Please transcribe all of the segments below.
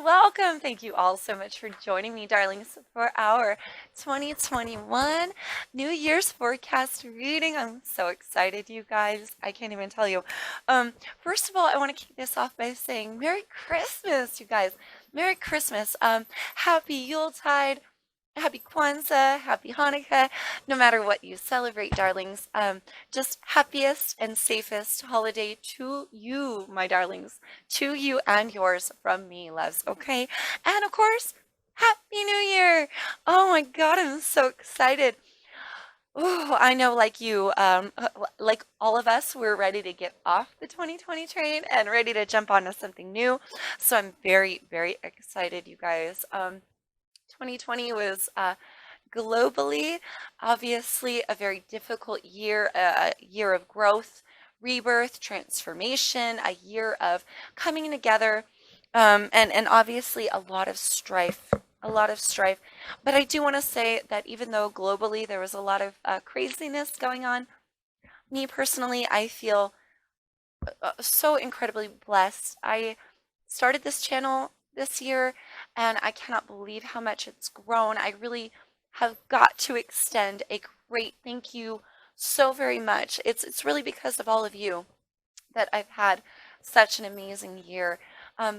welcome. Thank you all so much for joining me, darlings, for our 2021 New Year's forecast reading. I'm so excited, you guys. I can't even tell you. First of all, I want to kick this off by saying Merry Christmas, you guys. Merry Christmas. Happy Yuletide. Happy Kwanzaa, happy Hanukkah, no matter what you celebrate, darlings. Just happiest and safest holiday to you, my darlings. To you and yours from me, loves, okay? And of course, Happy New Year! Oh my God, I'm so excited. Oh, I know, like you, like all of us, we're ready to get off the 2020 train and ready to jump onto something new. So I'm very, very excited, you guys. 2020 was globally, obviously, a very difficult year, a year of growth, rebirth, transformation, a year of coming together, and obviously a lot of strife. A lot of strife. But I do want to say that even though globally there was a lot of craziness going on, me personally, I feel so incredibly blessed. I started this channel this year and I cannot believe how much it's grown. I really have got to extend a great thank you so very much. It's really because of all of you that I've had such an amazing year.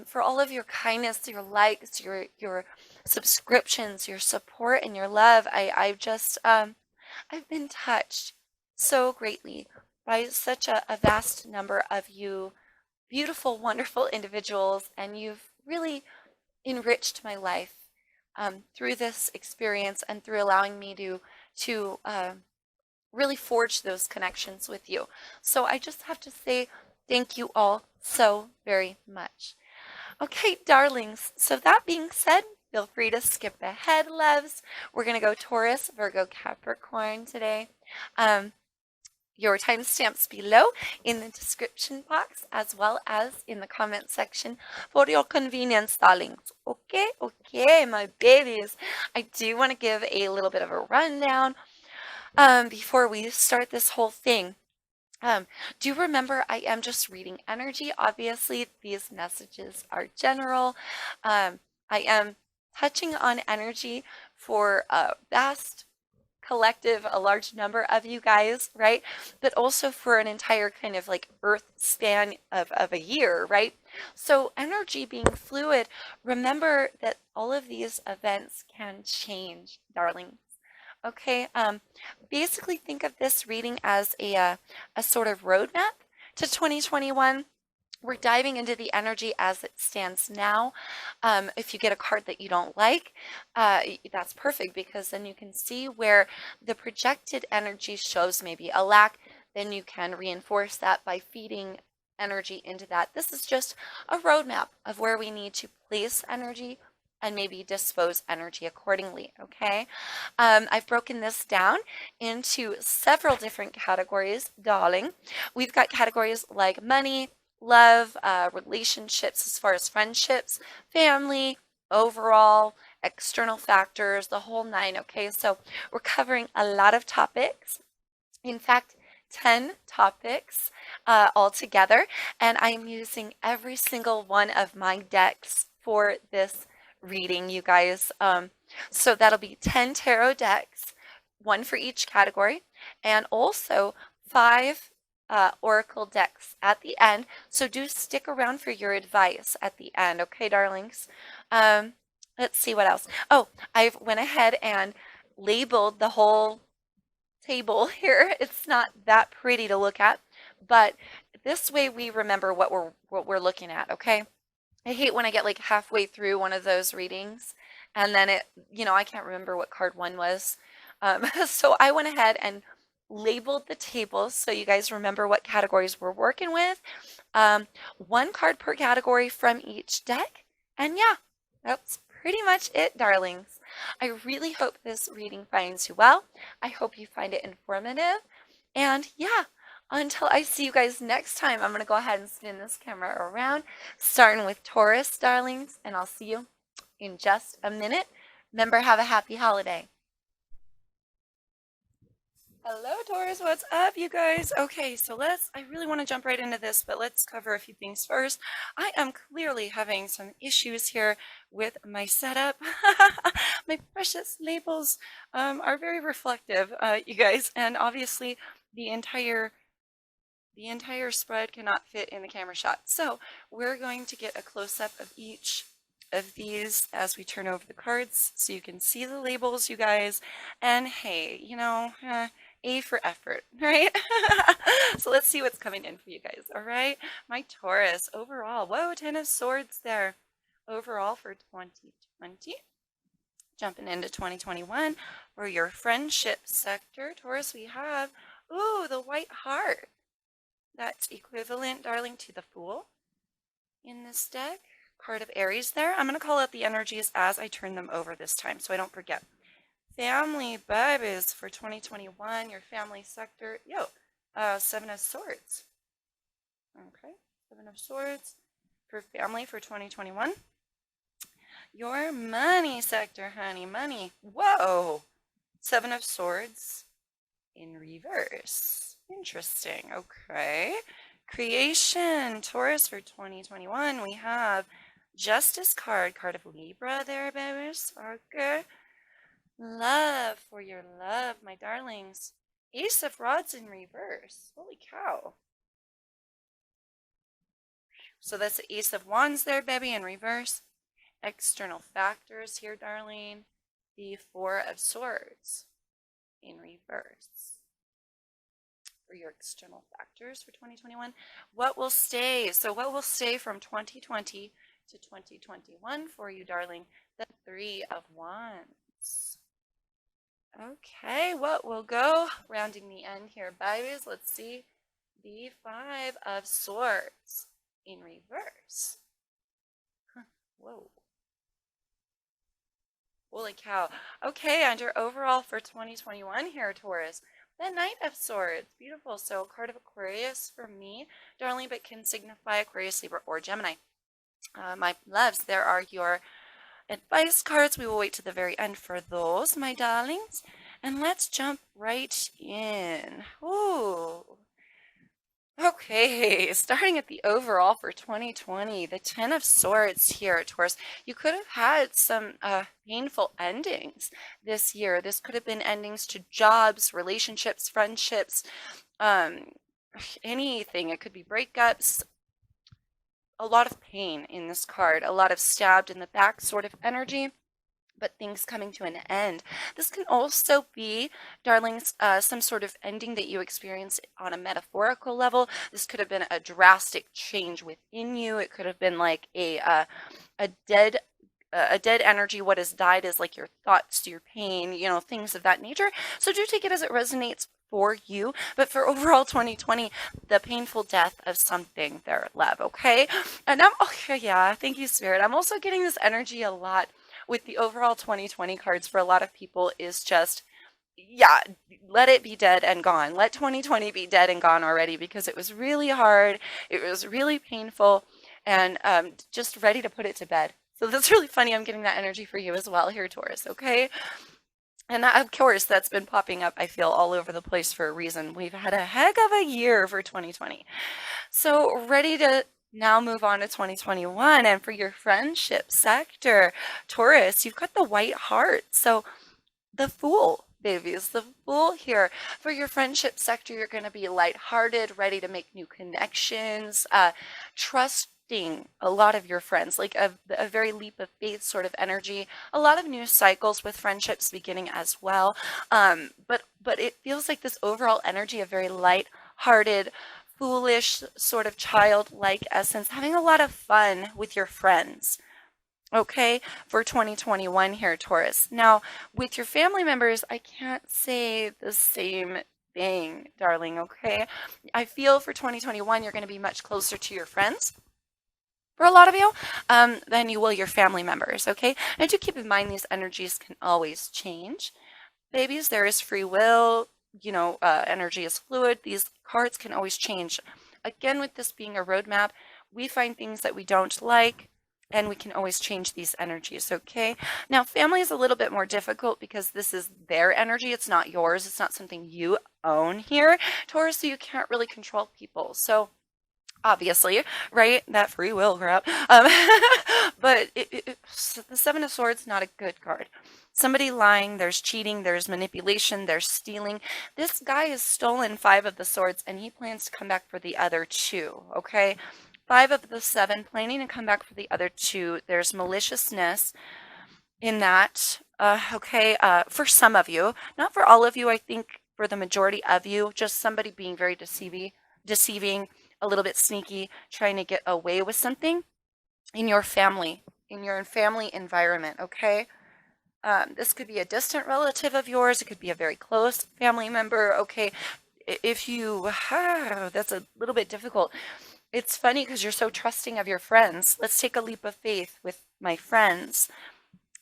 For all of your kindness, your likes, your subscriptions, your support, and your love, I've just I've been touched so greatly by such a vast number of you beautiful, wonderful individuals, and you've really enriched my life through this experience and through allowing me to really forge those connections with you. So I just have to say thank you all so very much. Okay, darlings. So that being said, feel free to skip ahead, loves. We're gonna go Taurus, Virgo, Capricorn today. Your timestamps below in the description box as well as in the comment section for your convenience, darlings. Okay, my babies. I do want to give a little bit of a rundown before we start this whole thing. Do remember I am just reading energy. Obviously, these messages are general. I am touching on energy for a vast collective, a large number of you guys, right? But also for an entire kind of like earth span of a year, right? So energy being fluid, remember that all of these events can change, darlings. Okay, basically think of this reading as a sort of roadmap to 2021. We're diving into the energy as it stands now. If you get a card that you don't like, that's perfect because then you can see where the projected energy shows maybe a lack. Then you can reinforce that by feeding energy into that. This is just a roadmap of where we need to place energy and maybe dispose energy accordingly, okay? I've broken this down into several different categories, darling. We've got categories like money, love, relationships as far as friendships, family, overall, external factors, the whole nine, okay? So we're covering a lot of topics. In fact, 10 topics altogether, and I'm using every single one of my decks for this reading, you guys. So that'll be 10 tarot decks, one for each category, and also 5 oracle decks at the end. So do stick around for your advice at the end, okay, darlings? Let's see what else. Oh, I've went ahead and labeled the whole table here. It's not that pretty to look at, but this way we remember what we're looking at, okay? I hate when I get like halfway through one of those readings and then I can't remember what card one was. So I went ahead and labeled the tables so you guys remember what categories we're working with. One card per category from each deck. And yeah, that's pretty much it, darlings. I really hope this reading finds you well. I hope you find it informative. And yeah, until I see you guys next time, I'm going to go ahead and spin this camera around, starting with Taurus, darlings, and I'll see you in just a minute. Remember, have a happy holiday. Hello, Taurus. What's up, you guys? Okay, so I really want to jump right into this, but let's cover a few things first. I am clearly having some issues here with my setup. My precious labels are very reflective, you guys, and obviously the entire the entire spread cannot fit in the camera shot. So we're going to get a close-up of each of these as we turn over the cards so you can see the labels, you guys. And hey, A for effort, right? So let's see what's coming in for you guys, all right? My Taurus, overall, whoa, 10 of Swords there. Overall for 2020. Jumping into 2021, for your friendship sector, Taurus, we have, ooh, the White Heart. That's equivalent, darling, to the Fool in this deck. Card of Aries there. I'm going to call out the energies as I turn them over this time so I don't forget. Family babies for 2021, your family sector. Seven of Swords. Okay, Seven of Swords for family for 2021. Your money sector, honey, money. Whoa! Seven of Swords in reverse. Interesting. Okay. Creation, Taurus for 2021. We have Justice card of Libra there, babies. Okay. Love for your love, my darlings. Ace of Rods in reverse. Holy cow. So that's the Ace of Wands there, baby, in reverse. External factors here, darling. The Four of Swords in reverse. For your external factors for 2021. What will stay? So what will stay from 2020 to 2021 for you, darling? The Three of Wands. Okay, what will go? Rounding the end here, babies. Let's see. The Five of Swords in reverse. Whoa. Holy cow. Okay, under overall for 2021 here, Taurus. The Knight of Swords. Beautiful. So, card of Aquarius for me, darling, but can signify Aquarius, Libra, or Gemini. My loves, there are your advice cards. We will wait to the very end for those, my darlings. And let's jump right in. Ooh. Okay, starting at the overall for 2020, the Ten of Swords here, Taurus. You could have had some painful endings this year. This could have been endings to jobs, relationships, friendships, anything. It could be breakups. A lot of pain in this card, a lot of stabbed in the back sort of energy, but things coming to an end. This can also be, darlings, some sort of ending that you experience on a metaphorical level. This could have been a drastic change within you. It could have been like a dead energy. What has died is like your thoughts, your pain, things of that nature. So do take it as it resonates for you. But for overall 2020, the painful death of something there, love, okay? And okay, yeah, thank you, Spirit. I'm also getting this energy a lot with the overall 2020 cards for a lot of people is just, yeah, let it be dead and gone. Let 2020 be dead and gone already because it was really hard. It was really painful and just ready to put it to bed. So that's really funny. I'm getting that energy for you as well here, Taurus, okay? And of course, that's been popping up, I feel, all over the place for a reason. We've had a heck of a year for 2020. So ready to now move on to 2021. And for your friendship sector, Taurus, you've got the White Heart. So the Fool, babies, the Fool here. For your friendship sector, you're going to be lighthearted, ready to make new connections, trusting a lot of your friends, like a very leap of faith sort of energy. A lot of new cycles with friendships beginning as well. But it feels like this overall energy of very light-hearted, foolish, sort of childlike essence, having a lot of fun with your friends. Okay, for 2021 here, Taurus. Now, with your family members, I can't say the same thing, darling, okay? I feel for 2021, you're going to be much closer to your friends for a lot of you than you will your family members, okay? And do keep in mind these energies can always change. Babies, there is free will, energy is fluid. These cards can always change. Again, with this being a roadmap, we find things that we don't like and we can always change these energies, okay? Now, family is a little bit more difficult because this is their energy. It's not yours. It's not something you own here, Taurus, so you can't really control people. So obviously, right? That free will crap. But the Seven of Swords, not a good card. Somebody lying, there's cheating, there's manipulation, there's stealing. This guy has stolen 5 of the Swords and he plans to come back for the other 2, okay? 5 of the 7, planning to come back for the other 2. There's maliciousness in that, okay? For some of you, not for all of you, I think for the majority of you, just somebody being very deceiving, a little bit sneaky, trying to get away with something in your family environment, okay? This could be a distant relative of yours. It could be a very close family member, okay? If you, that's a little bit difficult. It's funny because you're so trusting of your friends. Let's take a leap of faith with my friends.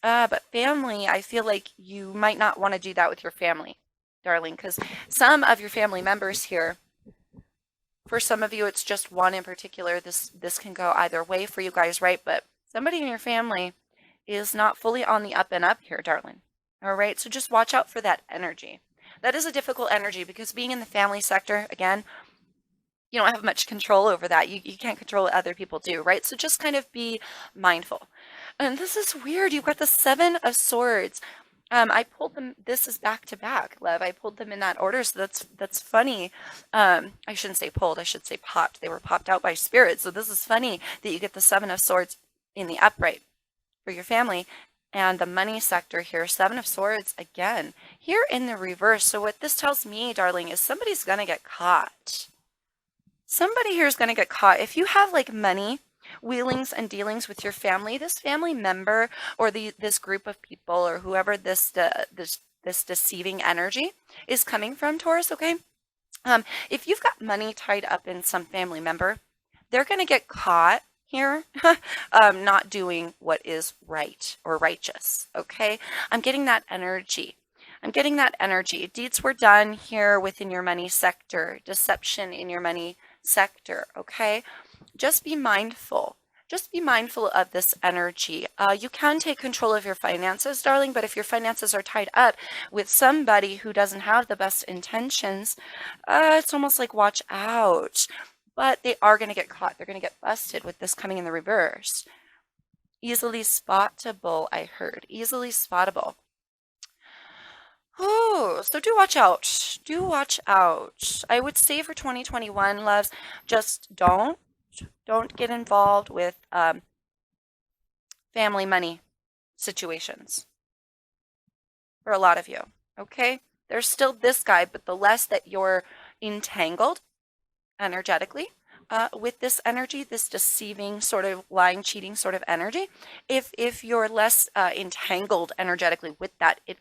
But family, I feel like you might not want to do that with your family, darling, because some of your family members here, for some of you, it's just one in particular. This can go either way for you guys, right? But somebody in your family is not fully on the up and up here, darling. All right, so just watch out for that energy. That is a difficult energy because being in the family sector, again, you don't have much control over that. You can't control what other people do, right? So just kind of be mindful. And this is weird. You've got the 7 of Swords. I pulled them. This is back to back, love. I pulled them in that order, so that's funny. I shouldn't say pulled. I should say popped. They were popped out by spirit. So this is funny that you get the 7 of Swords in the upright for your family, and the money sector here, 7 of Swords again here in the reverse. So what this tells me, darling, is somebody's gonna get caught. Somebody here is gonna get caught. If you have like money wheelings and dealings with your family, this family member or this group of people or whoever this deceiving energy is coming from, Taurus, okay? If you've got money tied up in some family member, they're going to get caught here not doing what is right or righteous, okay? I'm getting that energy. Deeds were done here within your money sector, deception in your money sector, okay? Just be mindful. Just be mindful of this energy. You can take control of your finances, darling, but if your finances are tied up with somebody who doesn't have the best intentions, it's almost like watch out. But they are going to get caught. They're going to get busted with this coming in the reverse. Easily spottable, I heard. Easily spottable. Oh, so do watch out. Do watch out. I would say for 2021, loves, just don't get involved with family money situations for a lot of you, okay? There's still this guy, but the less that you're entangled energetically with this energy, this deceiving sort of lying, cheating sort of energy, if you're less entangled energetically with that, it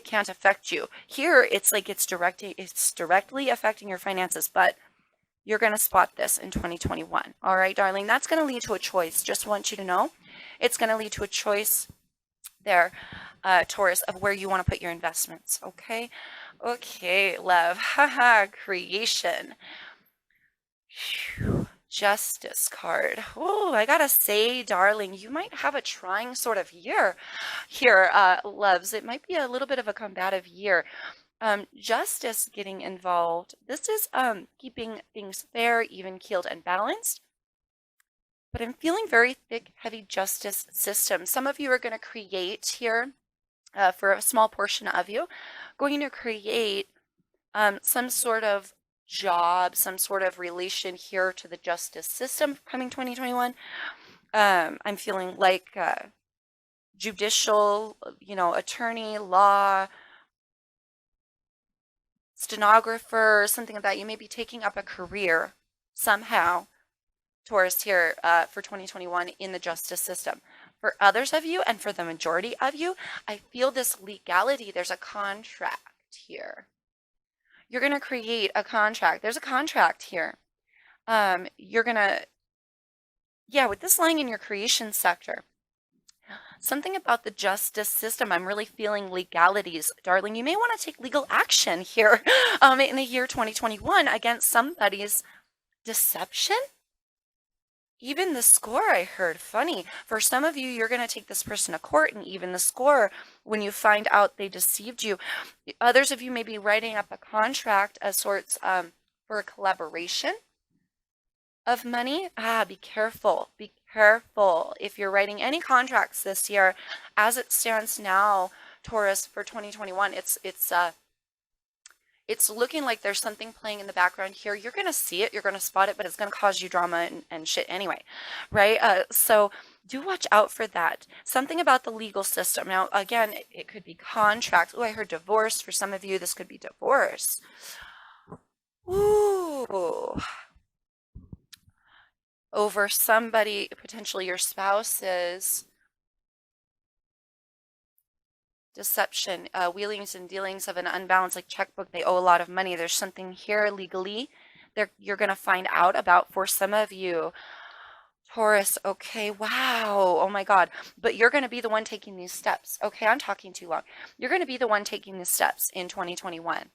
can't affect you. Here, it's like it's directly affecting your finances, but you're going to spot this in 2021. All right, darling, that's going to lead to a choice. Just want you to know it's going to lead to a choice there, Taurus, of where you want to put your investments. Okay. Okay, love. Haha, creation. Whew. Justice card. Oh, I gotta say, darling, you might have a trying sort of year here, loves. It might be a little bit of a combative year. Justice getting involved. This is keeping things fair, even keeled, and balanced. But I'm feeling very thick, heavy justice system. Some of you are going to create here, for a small portion of you, going to create some sort of job, some sort of relation here to the justice system coming 2021. I'm feeling like judicial, attorney, law, stenographer, something like that. You may be taking up a career somehow, Taurus, here for 2021 in the justice system. For others of you and for the majority of you, I feel this legality. There's a contract here. You're going to create a contract. There's a contract here. You're going to, with this lying in your creation sector, something about the justice system, I'm really feeling legalities, darling. You may want to take legal action here in the year 2021 against somebody's deception. even the score, I heard. Funny. For some of you, you're going to take this person to court and even the score when you find out they deceived you. Others of you may be writing up a contract of sorts for a collaboration of money. Be careful. Be careful. If you're writing any contracts this year, as it stands now, Taurus, for 2021, it's looking like there's something playing in the background here. You're going to see it, you're going to spot it, but it's going to cause you drama and shit anyway, right? So do watch out for that. Something about the legal system. Now, again, it could be contracts. Oh, I heard divorce. For some of you, this could be divorce. Ooh. Over somebody, potentially your spouse's deception, wheelings and dealings of an unbalanced like checkbook. They owe a lot of money. There's something here legally you're going to find out about for some of you. Taurus, okay, wow, oh my God. But you're going to be the one taking these steps. Okay, I'm talking too long. You're going to be the one taking the steps in 2021.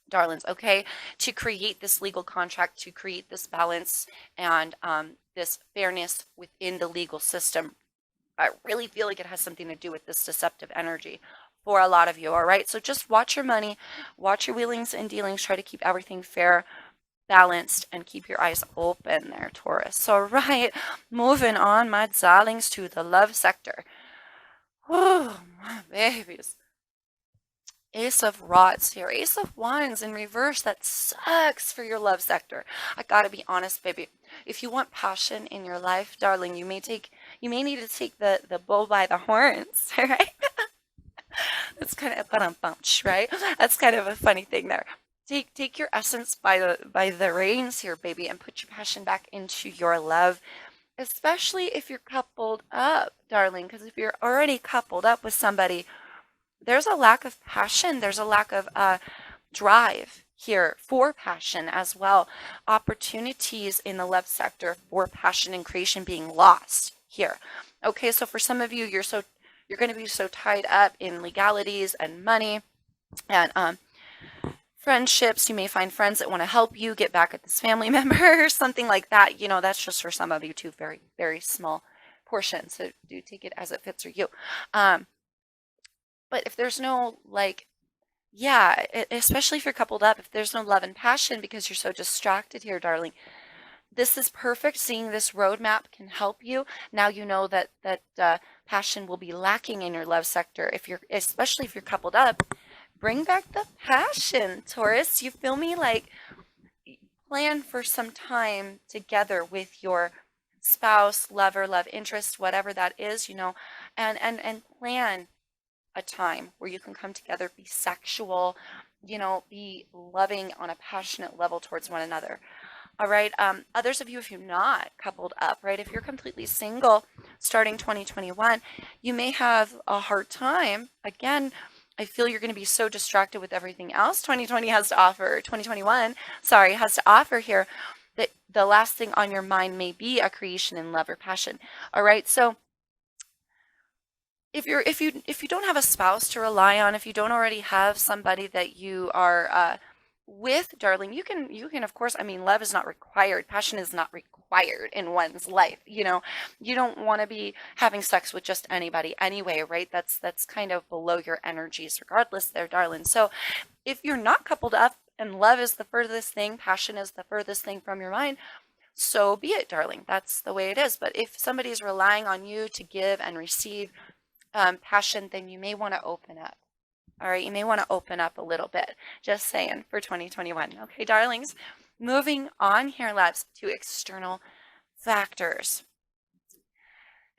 Darlings, okay, to create this legal contract, to create this balance and this fairness within the legal system. I really feel like it has something to do with this deceptive energy for a lot of you, all right? So just watch your money, watch your wheelings and dealings, try to keep everything fair, balanced, and keep your eyes open there, Taurus. So, right, moving on, my darlings, to the love sector. Oh, my babies. Ace of Rods here. Ace of Wands in reverse. That sucks for your love sector. I gotta be honest, baby. If you want passion in your life, darling, you may need to take the bull by the horns, right? That's kind of a bunch, right? That's kind of a funny thing there. Take your essence by the reins here, baby, and put your passion back into your love, especially if you're coupled up, darling, because if you're already coupled up with somebody, there's a lack of passion. There's a lack of drive here for passion as well. Opportunities in the love sector for passion and creation being lost here. Okay, so for some of you, you're going to be so tied up in legalities and money and friendships. You may find friends that want to help you get back at this family member or something like that. You know, that's just for some of you too, very, very small portion. So do take it as it fits for you. But if there's no especially if you're coupled up, if there's no love and passion because you're so distracted here, darling, this is perfect. Seeing this roadmap can help you. Now you know that passion will be lacking in your love sector. Especially if you're coupled up, bring back the passion, Taurus. You feel me? Like, plan for some time together with your spouse, lover, love interest, whatever that is, and plan a time where you can come together, be sexual, be loving on a passionate level towards one another. All right. Others of you, if you're not coupled up, right, if you're completely single starting 2021, you may have a hard time. Again, I feel you're going to be so distracted with everything else 2021 has to offer here, that the last thing on your mind may be a creation in love or passion. All right. So if you don't have a spouse to rely on, if you don't already have somebody that you are with, darling, you can of course, love is not required, passion is not required in one's life. You don't want to be having sex with just anybody anyway, right? That's kind of below your energies regardless there, darling. So if you're not coupled up and love is the furthest thing, passion is the furthest thing from your mind, so be it, darling. That's the way it is. But if somebody's relying on you to give and receive passion, then you may want to open up. All right, you may want to open up a little bit. Just saying for 2021. Okay, darlings. Moving on here, loves, to external factors.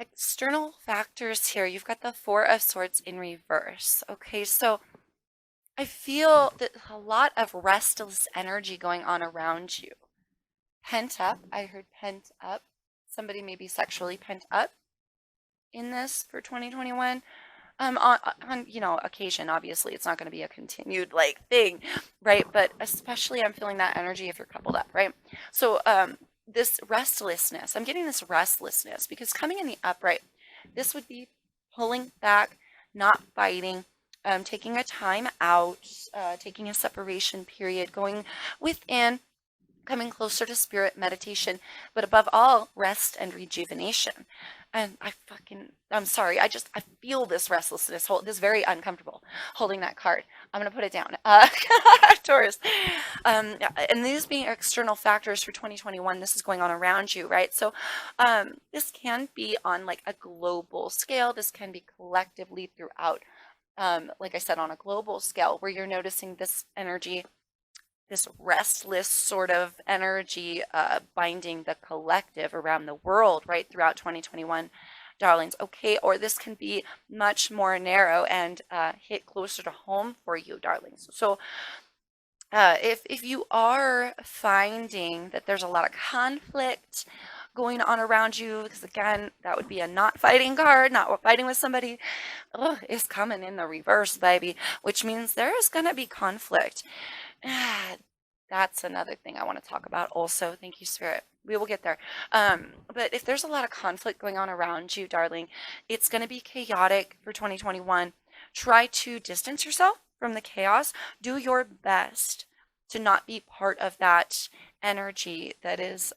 External factors here. You've got the Four of Swords in reverse. Okay, so I feel that a lot of restless energy going on around you. Pent up. I heard pent up. Somebody may be sexually pent up in this for 2021. On occasion, obviously it's not going to be a continued thing, right? But especially I'm feeling that energy if you're coupled up, right? So this restlessness, I'm getting this restlessness because coming in the upright, this would be pulling back, not fighting, taking a time out, taking a separation period, going within, coming closer to spirit, meditation, but above all, rest and rejuvenation. And I'm sorry, I feel this restlessness, this very uncomfortable holding that card. I'm going to put it down. Taurus. And these being external factors for 2021, this is going on around you, right? So this can be on like a global scale. This can be collectively throughout, like I said, on a global scale, where you're noticing this energy, this restless sort of energy binding the collective around the world, right, throughout 2021, darlings. Okay, or this can be much more narrow and hit closer to home for you, darlings. So if you are finding that there's a lot of conflict going on around you, because again, that would be a not fighting card, not fighting with somebody, it's coming in the reverse, baby, which means there is going to be conflict. That's another thing I want to talk about also. Thank you, Spirit. We will get there. But if there's a lot of conflict going on around you, darling, it's going to be chaotic for 2021. Try to distance yourself from the chaos. Do your best to not be part of that energy that is,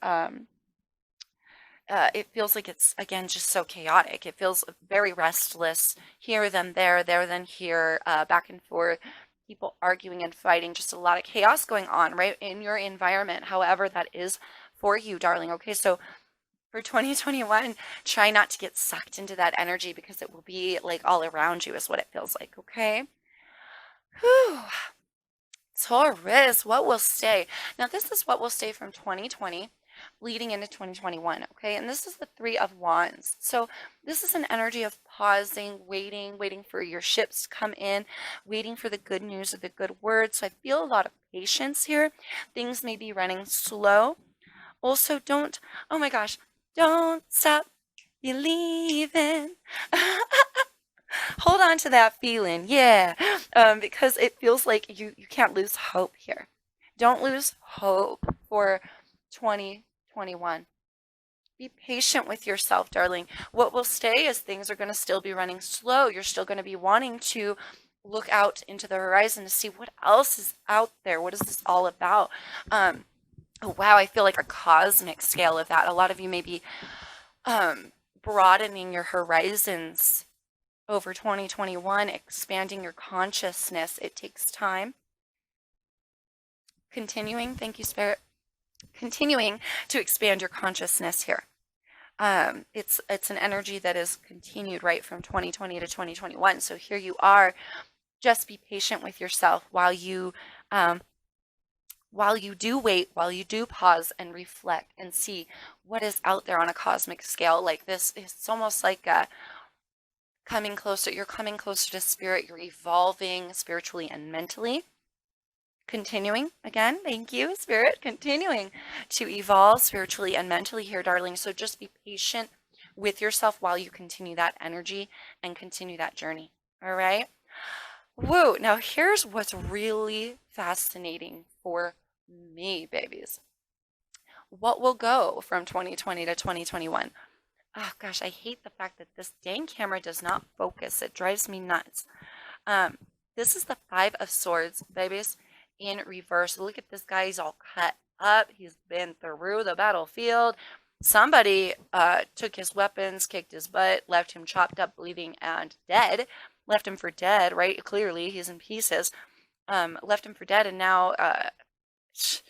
it feels like it's, again, just so chaotic. It feels very restless, here then there then here, back and forth, people arguing and fighting, just a lot of chaos going on, right, in your environment, however that is for you, darling. Okay, so for 2021, try not to get sucked into that energy, because it will be like all around you is what it feels like, okay? Whew. Taurus, what will stay? Now, this is what will stay from 2020 leading into 2021, okay? And this is the Three of Wands. So this is an energy of pausing, waiting for your ships to come in, waiting for the good news or the good words. So I feel a lot of patience here. Things may be running slow. Also, oh my gosh, don't stop believing. Hold on to that feeling, yeah, because it feels like you can't lose hope here. Don't lose hope for 2021. Be patient with yourself, darling. What will stay is things are going to still be running slow. You're still going to be wanting to look out into the horizon to see what else is out there. What is this all about? Oh, wow, I feel like a cosmic scale of that. A lot of you may be broadening your horizons over 2021, expanding your consciousness. It takes time. Thank you, Spirit. Continuing to expand your consciousness here. It's an energy that is continued right from 2020 to 2021. So here you are. Just be patient with yourself while you do wait, while you do pause and reflect and see what is out there on a cosmic scale like this. It's almost like you're coming closer to spirit, you're evolving spiritually and mentally. Continuing, again, thank you, Spirit, continuing to evolve spiritually and mentally here, darling. So just be patient with yourself while you continue that energy and continue that journey, all right? Woo, now here's what's really fascinating for me, babies. What will go from 2020 to 2021? Oh gosh, I hate the fact that this dang camera does not focus. It drives me nuts. This is the Five of Swords, babies, in reverse. Look at this guy. He's all cut up. He's been through the battlefield. Somebody took his weapons, kicked his butt, left him chopped up, bleeding, and dead. Left him for dead, right? Clearly, he's in pieces. Left him for dead, and now it's,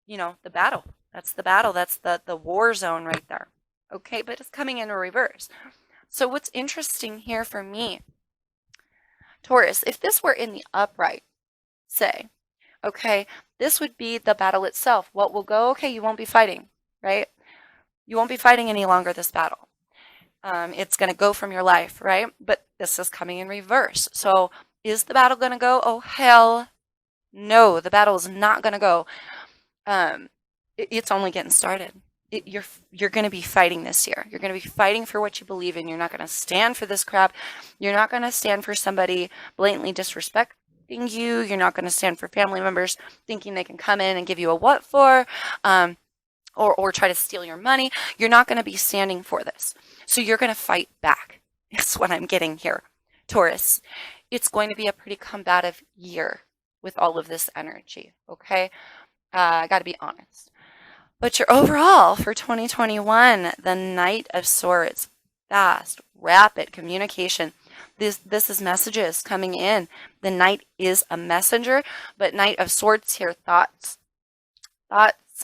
the battle. That's the battle. That's the war zone right there. Okay, but it's coming in reverse. So what's interesting here for me, Taurus, if this were in the upright, say, okay, this would be the battle itself. What will go? Okay, you won't be fighting, right? You won't be fighting any longer this battle. It's going to go from your life, right? But this is coming in reverse. So is the battle going to go? Oh, hell no, the battle is not going to go. It's only getting started. You're going to be fighting this year. You're going to be fighting for what you believe in. You're not going to stand for this crap. You're not going to stand for somebody blatantly disrespecting you. You're not going to stand for family members thinking they can come in and give you a what for, or try to steal your money. You're not going to be standing for this. So you're going to fight back. That's what I'm getting here, Taurus. It's going to be a pretty combative year with all of this energy, okay? I got to be honest. But your overall for 2021, the Knight of Swords, fast, rapid communication. This is messages coming in. The Knight is a messenger, but Knight of Swords here, thoughts,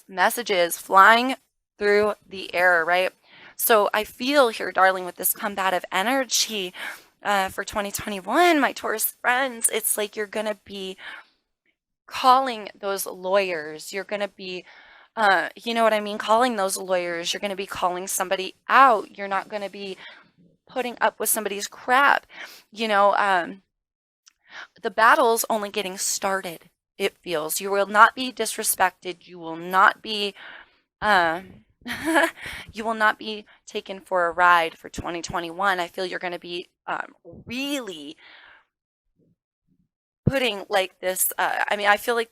messages flying through the air, right? So I feel here, darling, with this combative energy for 2021, my Taurus friends, it's like you're going to be calling those lawyers. You're going to be, you know what I mean? Calling those lawyers. You're going to be calling somebody out. You're not going to be putting up with somebody's crap. You know, the battle's only getting started. It feels you will not be disrespected. You will not be, you will not be taken for a ride for 2021. I feel you're going to be really putting like this. I mean, I feel like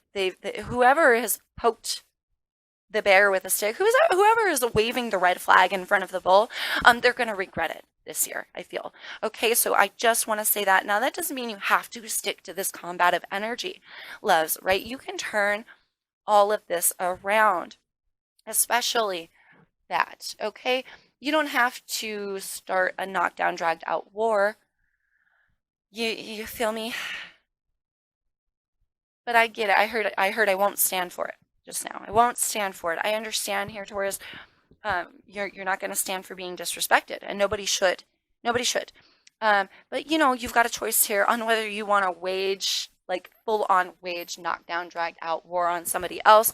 whoever has poked the bear with a stick, whoever is waving the red flag in front of the bull, they're going to regret it this year, I feel. Okay, so I just want to say that. Now, that doesn't mean you have to stick to this combative energy, loves, right? You can turn all of this around, especially that, okay? You don't have to start a knockdown, dragged out war. You feel me? But I get it. I heard I won't stand for it just now. I won't stand for it. I understand here, Taurus. You're not going to stand for being disrespected, and nobody should. Nobody should. But you know, you've got a choice here on whether you want to wage like full on wage knockdown, dragged out war on somebody else,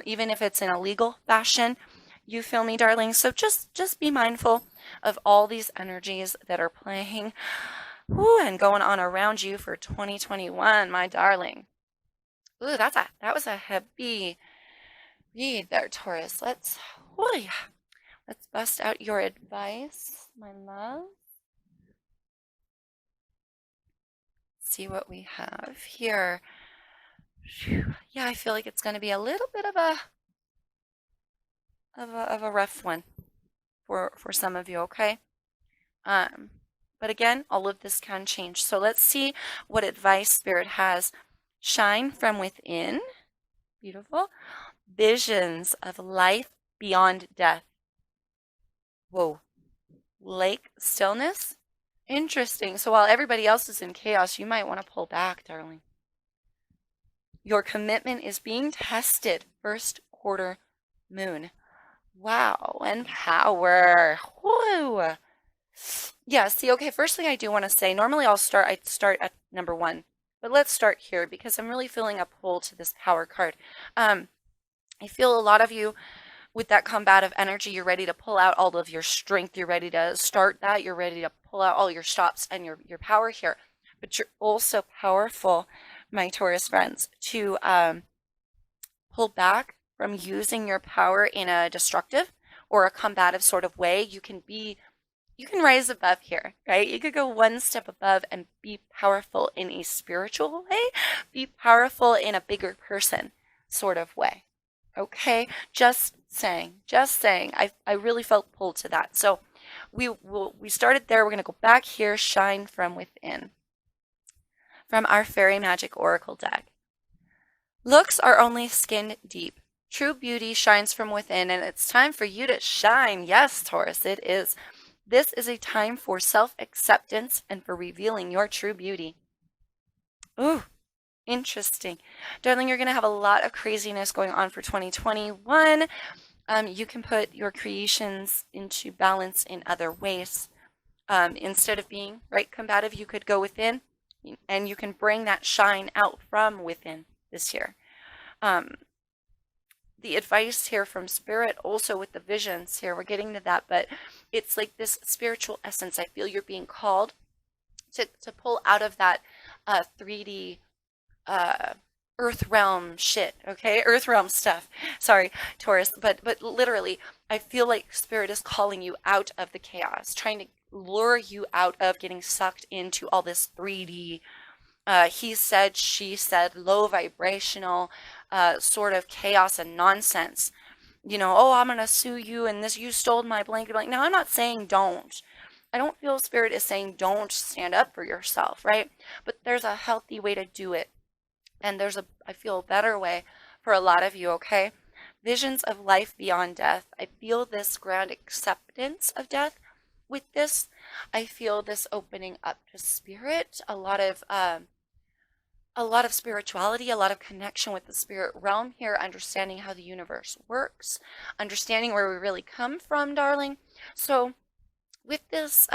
even if it's in a legal fashion. You feel me, darling? So just be mindful of all these energies that are playing, whoo, and going on around you for 2021, my darling. Ooh, that was a heavy read there, Taurus. Let's bust out your advice, my love. See what we have here. Yeah, I feel like it's going to be a little bit of a rough one for some of you. Okay. But again, all of this can change. So let's see what advice Spirit has. Shine from within. Beautiful. Visions of life beyond death. Whoa. Lake stillness. Interesting. So while everybody else is in chaos, you might want to pull back, darling. Your commitment is being tested. First quarter moon. Wow. And power. Woo. Yeah, see, okay, first thing I do want to say, normally I'd start at number 1, but let's start here because I'm really feeling a pull to this power card. I feel a lot of you with that combative energy, you're ready to pull out all of your strength, you're ready to start that, you're ready to pull out all your stops and your power here. But you're also powerful, my Taurus friends, to pull back from using your power in a destructive or a combative sort of way. You can rise above here, right? You could go one step above and be powerful in a spiritual way, be powerful in a bigger person sort of way. Okay? Just saying. I really felt pulled to that. So we started there. We're going to go back here, shine from within. From our Fairy Magic Oracle deck. Looks are only skin deep. True beauty shines from within, and it's time for you to shine. Yes, Taurus, it is. This is a time for self-acceptance and for revealing your true beauty. Ooh, interesting. Darling, you're going to have a lot of craziness going on for 2021. You can put your creations into balance in other ways. Instead of being, right, combative, you could go within and you can bring that shine out from within this year. The advice here from Spirit, also with the visions here, we're getting to that, but it's like this spiritual essence. I feel you're being called to pull out of that 3D earth realm shit, okay? Earth realm stuff. Sorry, Taurus, but literally, I feel like Spirit is calling you out of the chaos, trying to lure you out of getting sucked into all this 3D he said, she said, low vibrational sort of chaos and nonsense. You know, oh, I'm going to sue you and this, you stole my blanket. Like, no, I'm not saying don't. I don't feel Spirit is saying don't stand up for yourself, right? But there's a healthy way to do it. And I feel a better way for a lot of you, okay? Visions of life beyond death. I feel this grand acceptance of death with this. I feel this opening up to spirit, a lot of spirituality, a lot of connection with the spirit realm here, understanding how the universe works, understanding where we really come from, darling. So with this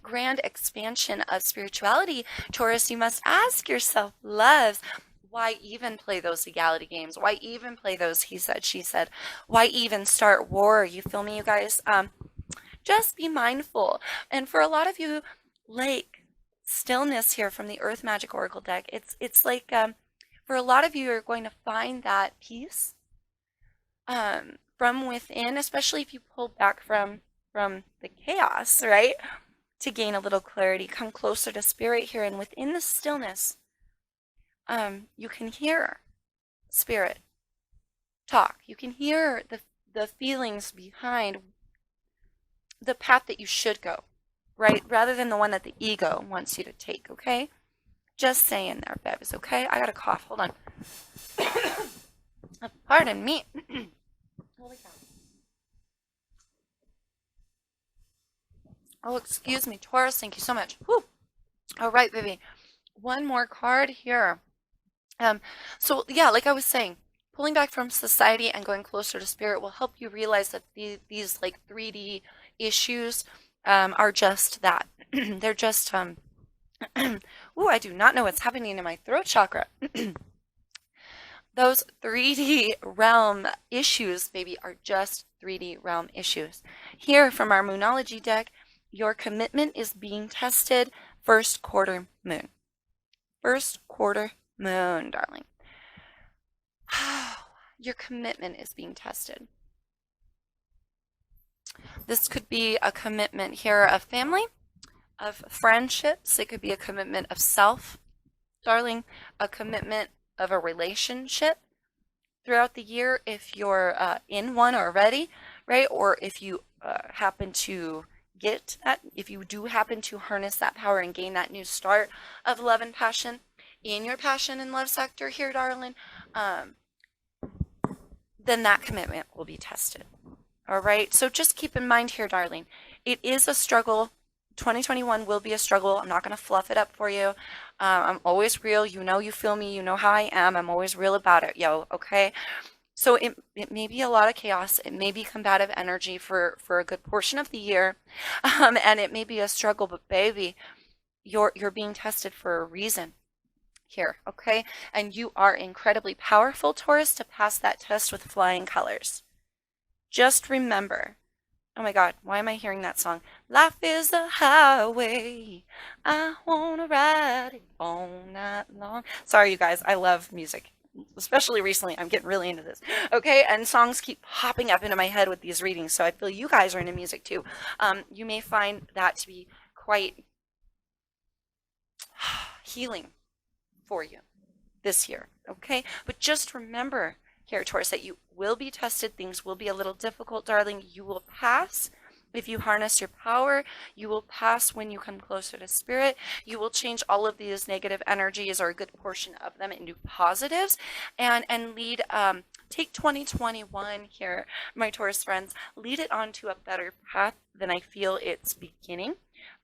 grand expansion of spirituality, Taurus, you must ask yourself, loves, why even play those legality games? Why even play those he said, she said? Why even start war? You feel me, you guys? Just be mindful. And for a lot of you, like stillness here from the Earth Magic Oracle deck, it's like for a lot of you, you're going to find that peace from within, especially if you pull back from the chaos, right? To gain a little clarity, come closer to spirit here, and within the stillness, you can hear spirit talk. You can hear the feelings behind the path that you should go, right? Rather than the one that the ego wants you to take, okay? Just saying there, Bebs, okay? I got a cough. Hold on. Pardon me. Holy cow. Oh, excuse me, Taurus. Thank you so much. Whew. All right, baby. One more card here. So yeah, like I was saying, pulling back from society and going closer to spirit will help you realize that these like 3D issues are just that. They're just ooh, I do not know what's happening in my throat chakra. Those 3D realm issues, baby, are just 3D realm issues. Here from our Moonology deck, your commitment is being tested first quarter moon. First quarter moon, darling. Your commitment is being tested. This could be a commitment here of family, of friendships. It could be a commitment of self, darling, a commitment of a relationship throughout the year if you're in one already, right? Or if you happen to get that, if you do happen to harness that power and gain that new start of love and passion in your passion and love sector here, darling, then that commitment will be tested. All right. So just keep in mind here, darling, it is a struggle. 2021 will be a struggle. I'm not going to fluff it up for you. I'm always real. You know, you feel me. You know how I am. I'm always real about it, yo. Okay. So it may be a lot of chaos. It may be combative energy for a good portion of the year. And it may be a struggle, but baby, you're being tested for a reason here, okay? And you are incredibly powerful, Taurus, to pass that test with flying colors. Just remember, oh my God, why am I hearing that song? Life is a highway, I wanna ride it all night long. Sorry, you guys, I love music. Especially recently, I'm getting really into this. Okay, and songs keep popping up into my head with these readings, so I feel you guys are into music too. You may find that to be quite healing for you this year, okay? But just remember here, Taurus, that you will be tested. Things will be a little difficult, darling. You will pass if you harness your power. You will pass when you come closer to spirit. You will change all of these negative energies, or a good portion of them, into positives, and lead take 2021 here, my Taurus friends, lead it onto a better path than I feel it's beginning.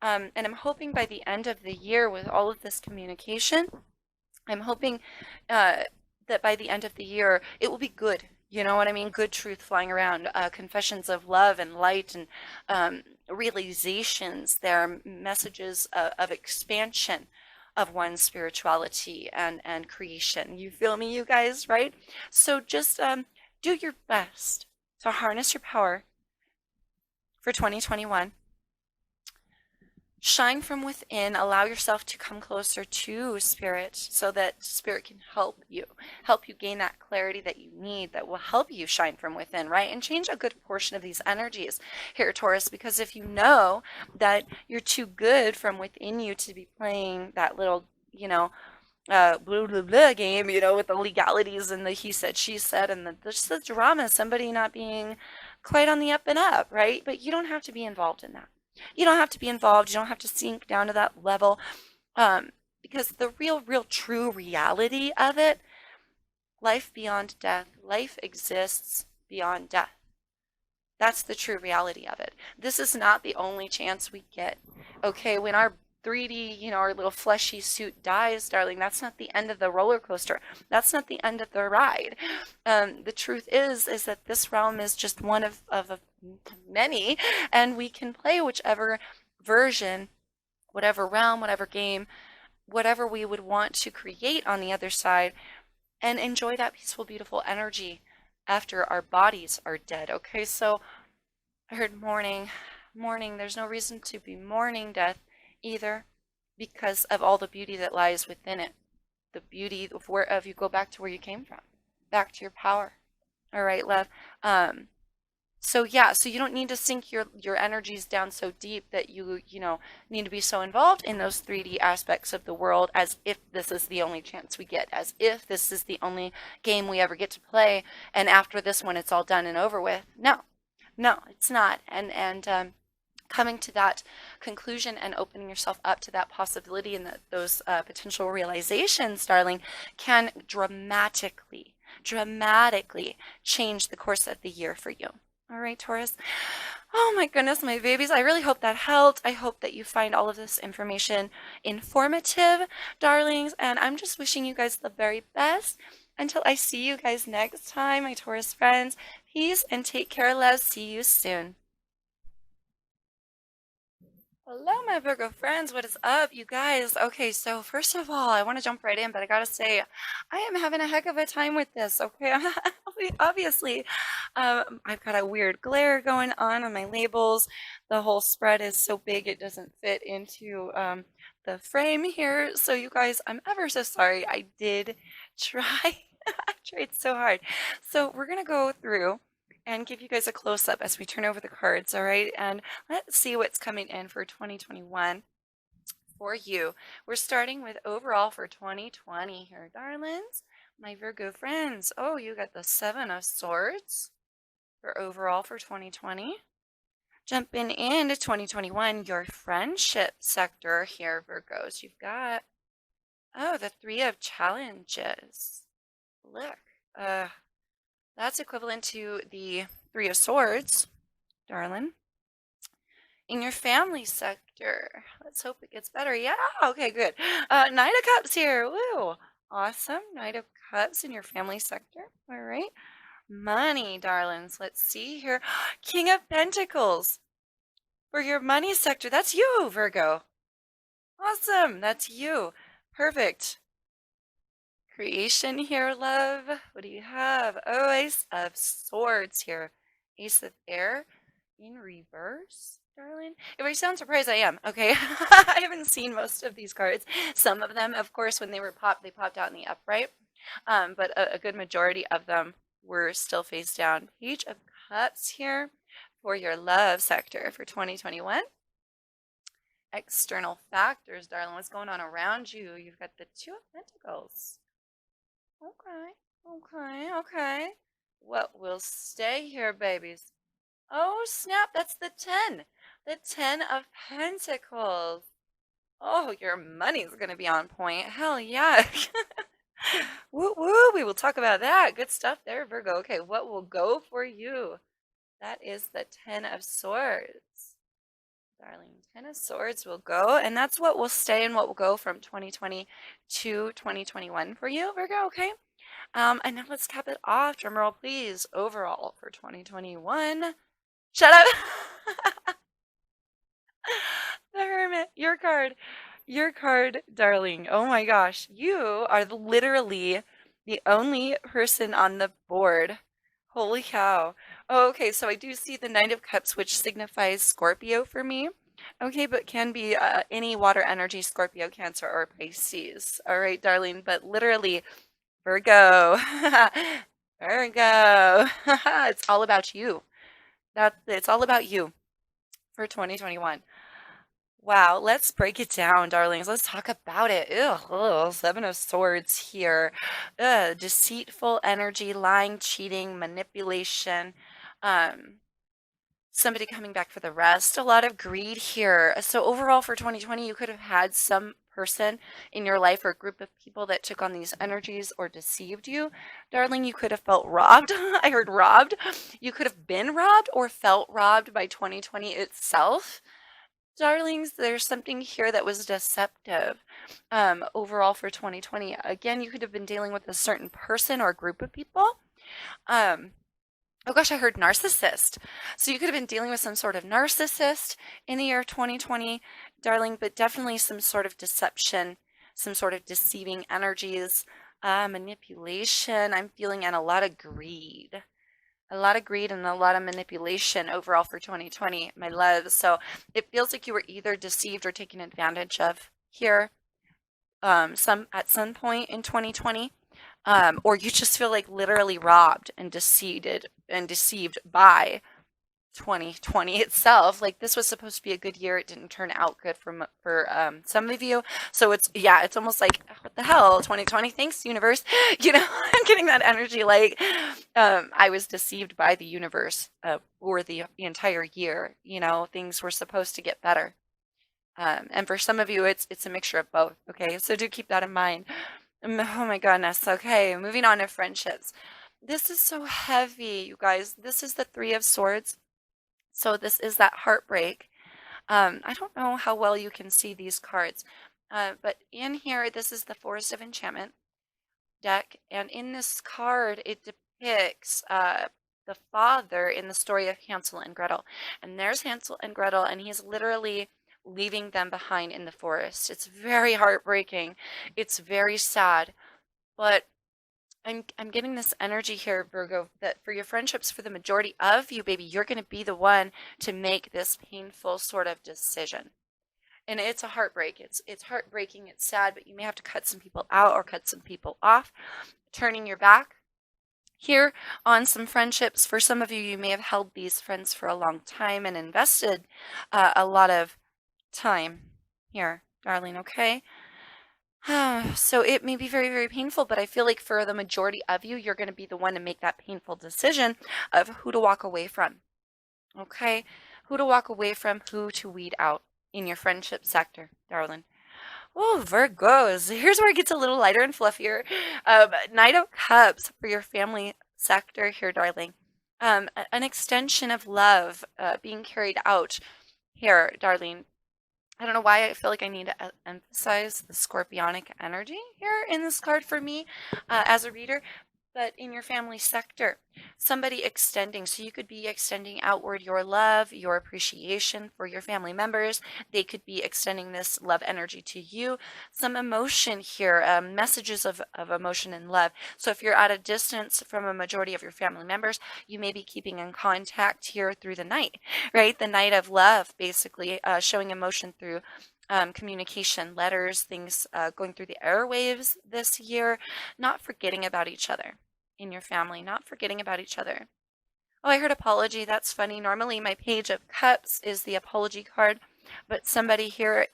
And I'm hoping by the end of the year, with all of this communication, I'm hoping that by the end of the year, it will be good. You know what I mean? Good truth flying around, confessions of love and light, and realizations. There are messages of expansion of one's spirituality and creation. You feel me, you guys, right? So just do your best to harness your power for 2021. Shine from within. Allow yourself to come closer to spirit so that spirit can help you gain that clarity that you need, that will help you shine from within, right? And change a good portion of these energies here, Taurus, because if you know that you're too good from within you to be playing that little, blah, blah, blah game, with the legalities and the he said, she said, and just the drama, somebody not being quite on the up and up, right? But you don't have to be involved in that. You don't have to be involved. You don't have to sink down to that level, because the real, true reality of it Life beyond death. Life exists beyond death. That's the true reality of it. This is not the only chance we get. Okay, when our 3D, our little fleshy suit dies, darling, that's not the end of the roller coaster. That's not the end of the ride. The truth is that this realm is just one of many, and we can play whichever version, whatever realm, whatever game, whatever we would want to create on the other side, and enjoy that peaceful, beautiful energy after our bodies are dead. Okay, so I heard mourning. There's no reason to be mourning death either, because of all the beauty that lies within it. The beauty of you go back to where you came from, back to your power. All right, love. So yeah, so you don't need to sink your energies down so deep that you need to be so involved in those 3D aspects of the world, as if this is the only chance we get, as if this is the only game we ever get to play, and after this one it's all done and over with. No, it's not. And coming to that conclusion and opening yourself up to that possibility and those potential realizations, darling, can dramatically change the course of the year for you. All right, Taurus. Oh my goodness, my babies. I really hope that helped. I hope that you find all of this information informative, darlings. And I'm just wishing you guys the very best. Until I see you guys next time, my Taurus friends. Peace and take care, love. See you soon. Hello, my Virgo friends. What is up, you guys? Okay, so first of all, I want to jump right in, but I gotta say, I am having a heck of a time with this. Okay, obviously, I've got a weird glare going on my labels. The whole spread is so big it doesn't fit into the frame here. So, you guys, I'm ever so sorry. I did try. I tried so hard. So, we're gonna go through and give you guys a close-up as we turn over the cards, all right? And let's see what's coming in for 2021 for you. We're starting with overall for 2020 here, darlings. My Virgo friends. Oh, you got the Seven of Swords for overall for 2020. Jumping into 2021, your friendship sector here, Virgos. You've got, oh, the Three of Challenges. Look, that's equivalent to the Three of Swords, darling. In your family sector, let's hope it gets better. Yeah, okay, good. Knight of Cups here. Woo. Awesome. Knight of Cups in your family sector. All right. Money, darlings. Let's see here. King of Pentacles for your money sector. That's you, Virgo. Awesome. That's you. Perfect. Creation here, love. What do you have? Oh, Ace of Swords here. Ace of Air in reverse, darling. If I sound surprised, I am. Okay. I haven't seen most of these cards. Some of them, of course, when they were popped, they popped out in the upright. But a good majority of them were still face down. Page of Cups here for your love sector for 2021. External factors, darling. What's going on around you? You've got the Two of Pentacles. Okay. What will stay here, babies? Oh, snap, that's the 10. The 10 of Pentacles. Oh, your money's going to be on point. Hell yeah. Woo woo, we will talk about that. Good stuff there, Virgo. Okay, what will go for you? That is the 10 of Swords. Darling, 10 of Swords will go, and that's what will stay and what will go from 2020 to 2021 for you, Virgo, okay? And now let's cap it off. Drumroll, please. Overall for 2021. Shut up! The Hermit, your card, darling. Oh my gosh, you are literally the only person on the board. Holy cow. Oh, okay, so I do see the Knight of Cups, which signifies Scorpio for me. Okay, but can be any water energy, Scorpio, Cancer, or Pisces. All right, darling, but literally, Virgo. Virgo. It's all about you. It's all about you for 2021. Wow, let's break it down, darlings. Let's talk about it. Ugh, Seven of Swords here. Deceitful energy, lying, cheating, manipulation. Somebody coming back for the rest. A lot of greed here. So overall for 2020, you could have had some person in your life or group of people that took on these energies or deceived you, darling, you could have felt robbed. I heard robbed. You could have been robbed or felt robbed by 2020 itself. Darlings, there's something here that was deceptive overall for 2020. Again, you could have been dealing with a certain person or group of people. Um, oh gosh, I heard narcissist. So you could have been dealing with some sort of narcissist in the year 2020, darling, but definitely some sort of deception, some sort of deceiving energies, manipulation, I'm feeling, and a lot of greed. A lot of greed and a lot of manipulation overall for 2020, my love. So it feels like you were either deceived or taken advantage of here at some point in 2020. Or you just feel like literally robbed and deceived by 2020 itself. Like this was supposed to be a good year. It didn't turn out good for some of you. So it's almost like, what the hell, 2020? Thanks, universe. I'm getting that energy like I was deceived by the universe for the entire year. Things were supposed to get better. And for some of you, it's a mixture of both. Okay, so do keep that in mind. Oh my goodness. Okay, moving on to friendships. This is so heavy, you guys. This is the Three of Swords. So this is that heartbreak. I don't know how well you can see these cards, but in here, this is the Forest of Enchantment deck. And in this card, it depicts the father in the story of Hansel and Gretel. And there's Hansel and Gretel, and he's literally leaving them behind in the forest. It's very heartbreaking. It's very sad. But I'm getting this energy here, Virgo, that for your friendships, for the majority of you, baby, you're going to be the one to make this painful sort of decision. And it's a heartbreak. It's heartbreaking. It's sad, but you may have to cut some people out or cut some people off, turning your back here on some friendships. For some of you, you may have held these friends for a long time and invested a lot of time here, darling, okay? So it may be very, very painful, but I feel like for the majority of you, you're going to be the one to make that painful decision of who to walk away from. Okay? Who to walk away from, who to weed out in your friendship sector, darling. Oh, Virgos. Here's where it gets a little lighter and fluffier. Knight of Cups for your family sector here, darling. An extension of love being carried out here, darling. I don't know why I feel like I need to emphasize the scorpionic energy here in this card for me as a reader, but in your family sector, somebody extending. So you could be extending outward your love, your appreciation for your family members. They could be extending this love energy to you. Some emotion here, messages of emotion and love. So if you're at a distance from a majority of your family members, you may be keeping in contact here through the night, right? The night of love, basically showing emotion through communication, letters, things going through the airwaves this year, not forgetting about each other in your family, not forgetting about each other. Oh, I heard apology. That's funny. Normally my Page of Cups is the apology card, but somebody here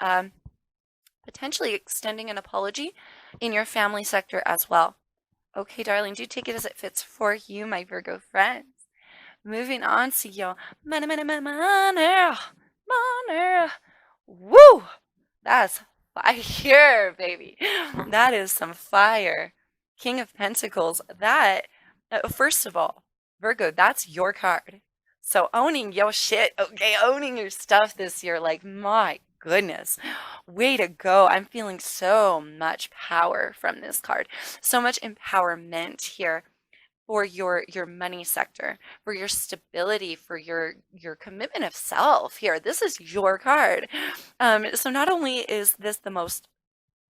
potentially extending an apology in your family sector as well. Okay, darling, do take it as it fits for you, my Virgo friends. Moving on to your money, money, money, money, money. Woo! That's fire, baby. That is some fire. King of Pentacles. That, first of all, Virgo, that's your card. So owning your shit, okay? Owning your stuff this year, like, my goodness. Way to go. I'm feeling so much power from this card. So much empowerment here for your money sector, for your stability, for your commitment of self here. This is your card. So not only is this the most,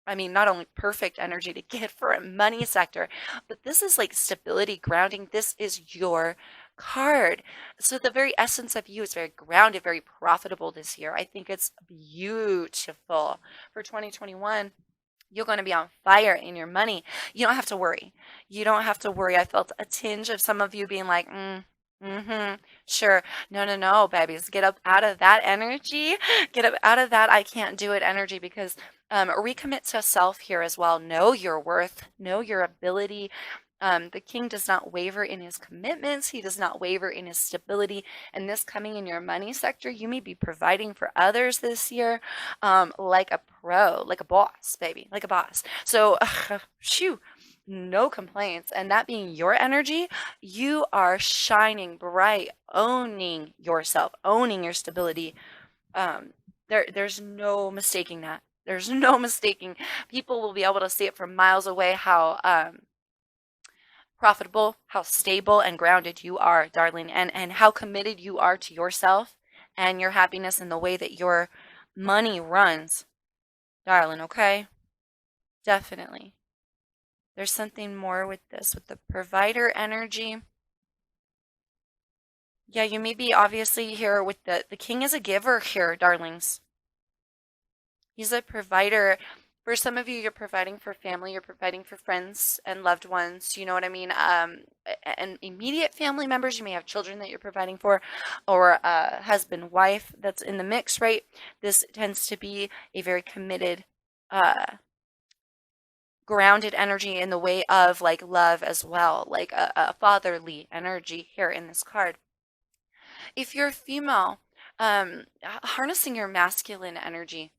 not only perfect energy to get for a money sector, but this is like stability, grounding. This is your card. So the very essence of you is very grounded, very profitable this year. I think it's beautiful for 2021. You're going to be on fire in your money. You don't have to worry. You don't have to worry. I felt a tinge of some of you being like, sure. No, babies. Get up out of that energy. Get up out of that I can't do it energy, because recommit to self here as well. Know your worth. Know your ability. The king does not waver in his commitments. He does not waver in his stability. And this coming in your money sector, you may be providing for others this year, like a pro, like a boss, baby, like a boss. So, shoo, no complaints. And that being your energy, you are shining bright, owning yourself, owning your stability. There's no mistaking that. There's no mistaking. People will be able to see it from miles away how profitable, how stable and grounded you are, darling, and how committed you are to yourself and your happiness and the way that your money runs, darling, okay? Definitely. There's something more with this, with the provider energy. Yeah, you may be obviously here with the king is a giver here, darlings. He's a provider. For some of you, you're providing for family, you're providing for friends and loved ones, you know what I mean? And immediate family members, you may have children that you're providing for, or a husband, wife that's in the mix, right? This tends to be a very committed, grounded energy in the way of like love as well, like a fatherly energy here in this card. If you're female, harnessing your masculine energy.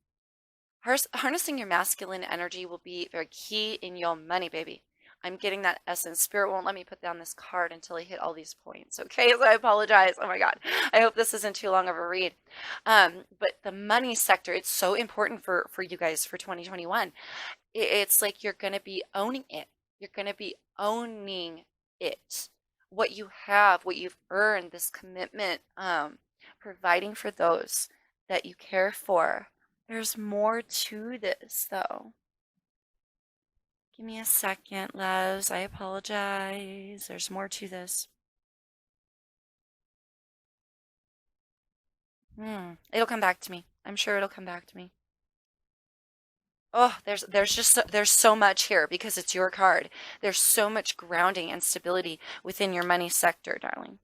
Harnessing your masculine energy will be very key in your money, baby. I'm getting that essence. Spirit won't let me put down this card until I hit all these points. Okay, so I apologize. Oh my God. I hope this isn't too long of a read. But the money sector, it's so important for you guys for 2021. It's like you're going to be owning it. You're going to be owning it. What you have, what you've earned, this commitment, providing for those that you care for. There's more to this, though. Give me a second, loves. I apologize. There's more to this. It'll come back to me. I'm sure it'll come back to me. Oh, there's so much here because it's your card. There's so much grounding and stability within your money sector, darling.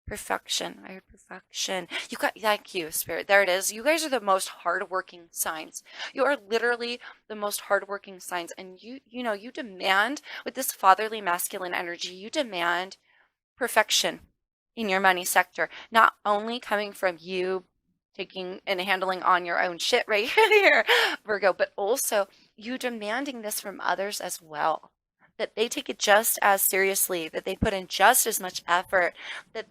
Perfection. I heard perfection. You got, thank you, Spirit. There it is. You guys are the most hardworking signs. You are literally the most hardworking signs. And you know, you demand with this fatherly masculine energy, you demand perfection in your money sector. Not only coming from you taking and handling on your own shit right here, Virgo, but also you demanding this from others as well. That they take it just as seriously, that they put in just as much effort, that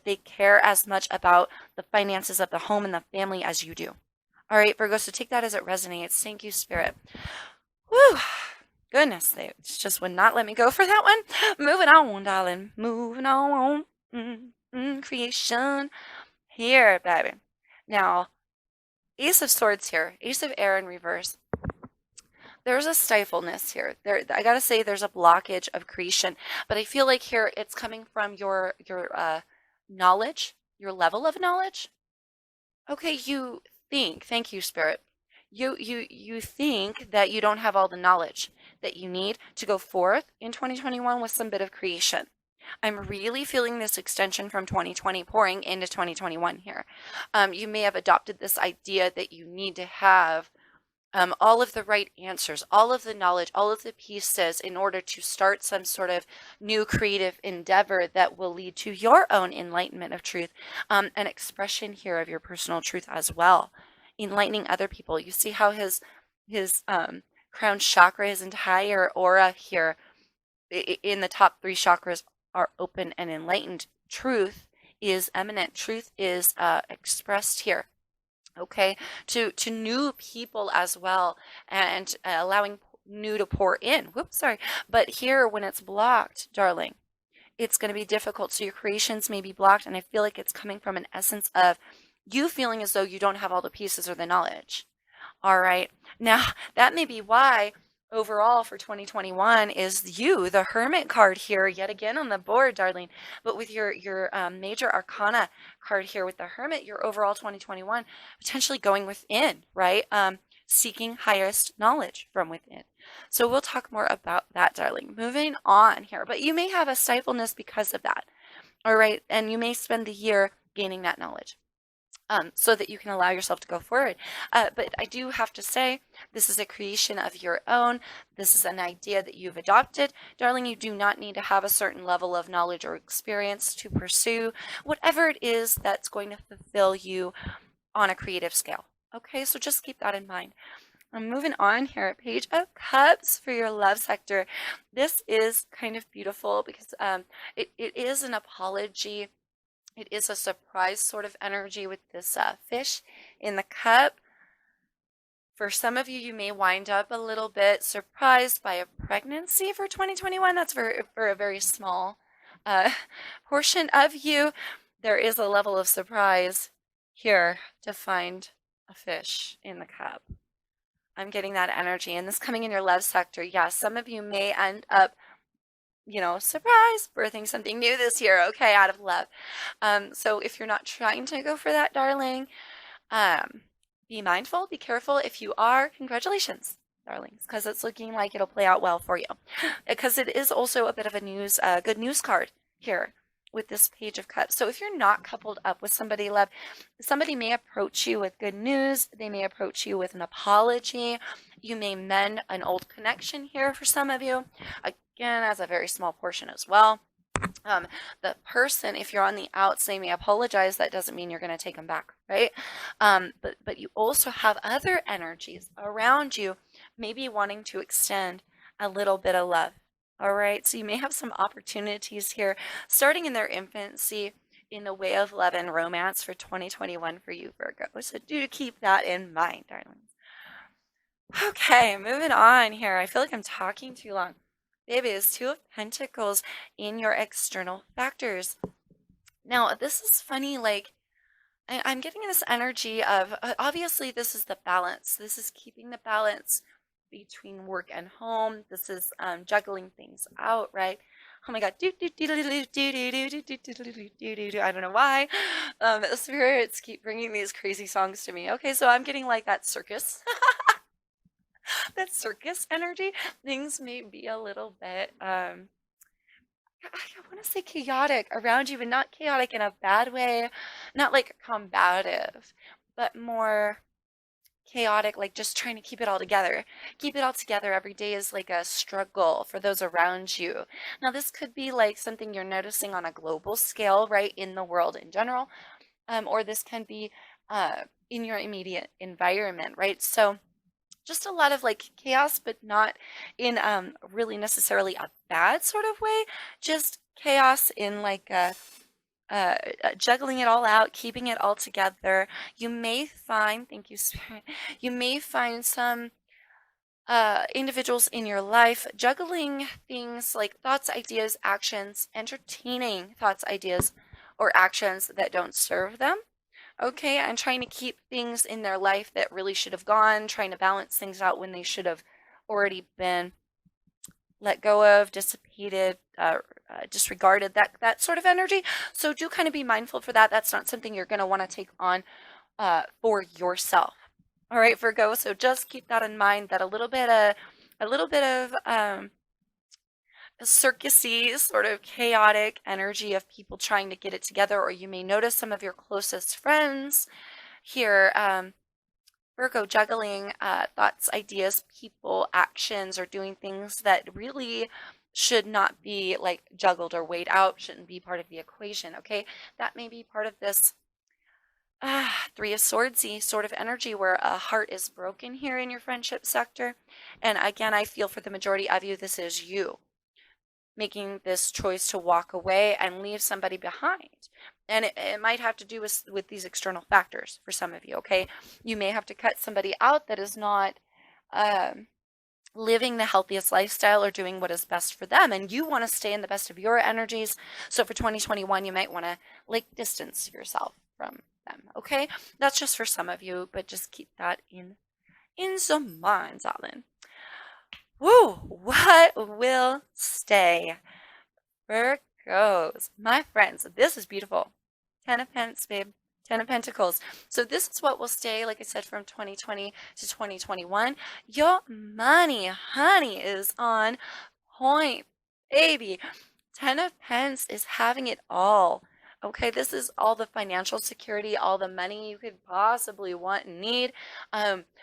they care as much about the finances of the home and the family as you do. All right, Virgo, so take that as it resonates. Thank you, Spirit. Whew. Goodness, they just would not let me go for that one. Moving on, darling. Moving on. Creation. Here, baby. Now, Ace of Swords here. Ace of Air in reverse. There's a stifleness here. I gotta say, there's a blockage of creation, but I feel like here it's coming from your knowledge, your level of knowledge. Okay, you think. Thank you, Spirit. You think that you don't have all the knowledge that you need to go forth in 2021 with some bit of creation. I'm really feeling this extension from 2020 pouring into 2021 here. You may have adopted this idea that you need to have all of the right answers, all of the knowledge, all of the pieces in order to start some sort of new creative endeavor that will lead to your own enlightenment of truth, an expression here of your personal truth as well, enlightening other people. You see how his crown chakra, his entire aura here in the top 3 chakras are open and enlightened. Truth is eminent. Truth is expressed here. Okay, to new people as well, and allowing new to pour in. Whoops, sorry. But here, when it's blocked, darling, it's going to be difficult. So your creations may be blocked, and I feel like it's coming from an essence of you feeling as though you don't have all the pieces or the knowledge. All right. Now, that may be why overall for 2021 is you, the Hermit card here, yet again on the board, darling. But with your major arcana card here with the Hermit, your overall 2021 potentially going within, right? Seeking highest knowledge from within. So we'll talk more about that, darling. Moving on here, but you may have a stifleness because of that. All right. And you may spend the year gaining that knowledge. so that you can allow yourself to go forward. But I do have to say, this is a creation of your own. This is an idea that you've adopted. Darling, you do not need to have a certain level of knowledge or experience to pursue whatever it is that's going to fulfill you on a creative scale. Okay, so just keep that in mind. I'm moving on here. Page of Cups for your love sector. This is kind of beautiful because it is an apology. It is a surprise sort of energy with this fish in the cup. For some of you, you may wind up a little bit surprised by a pregnancy for 2021. That's for a very small portion of you. There is a level of surprise here to find a fish in the cup. I'm getting that energy, and this coming in your love sector. Yeah, some of you may end up, surprise, birthing something new this year, okay, out of love. So if you're not trying to go for that, darling, be mindful, be careful. If you are, congratulations, darlings, because it's looking like it'll play out well for you. Because it is also a bit of a good news card here with this Page of Cups. So if you're not coupled up with somebody, love, somebody may approach you with good news. They may approach you with an apology. You may mend an old connection here for some of you. Again, as a very small portion as well. The person, if you're on the outs, they may apologize. That doesn't mean you're going to take them back, right? But you also have other energies around you, maybe wanting to extend a little bit of love. All right, so you may have some opportunities here starting in their infancy in the way of love and romance for 2021 for you, Virgo. So do keep that in mind, darlings. Okay, moving on here. I feel like I'm talking too long. Baby, it's Two of Pentacles in your external factors. Now, this is funny, like, I'm getting this energy of, obviously, this is the balance. This is keeping the balance between work and home. This is juggling things out, right? Oh my God. I don't know why. Spirits keep bringing these crazy songs to me. Okay, so I'm getting like that circus. That circus energy. Things may be a little bit I want to say chaotic around you, but not chaotic in a bad way, not like combative, but more chaotic, like just trying to keep it all together. Keep it all together every day is like a struggle for those around you. Now, this could be like something you're noticing on a global scale, right, in the world in general, or this can be in your immediate environment, right? So just a lot of like chaos, but not in really necessarily a bad sort of way, just chaos in like juggling it all out, keeping it all together. You may find, thank you, Spirit, you may find some individuals in your life juggling things like thoughts, ideas, actions, entertaining thoughts, ideas, or actions that don't serve them. Okay, and trying to keep things in their life that really should have gone, trying to balance things out when they should have already been let go of, dissipated, disregarded, that sort of energy. So do kind of be mindful for that. That's not something you're going to want to take on for yourself. All right, Virgo. So just keep that in mind. That a little bit of circusy, sort of chaotic energy of people trying to get it together, or you may notice some of your closest friends here, Virgo, juggling thoughts, ideas, people, actions, or doing things that really should not be like juggled or weighed out, shouldn't be part of the equation, okay? That may be part of this Three of Swordsy sort of energy where a heart is broken here in your friendship sector. And again, I feel for the majority of you, this is you making this choice to walk away and leave somebody behind. And it might have to do with these external factors for some of you, okay? You may have to cut somebody out that is not living the healthiest lifestyle or doing what is best for them. And you want to stay in the best of your energies. So for 2021, you might want to like distance yourself from them, okay? That's just for some of you, but just keep that in some mind, darling. Woo! What will stay? Virgos, my friends, this is beautiful. 10 of Pentacles, babe. 10 of Pentacles. So this is what will stay, like I said, from 2020 to 2021. Your money, honey, is on point, baby. 10 of Pentacles is having it all. Okay, this is all the financial security, all the money you could possibly want and need.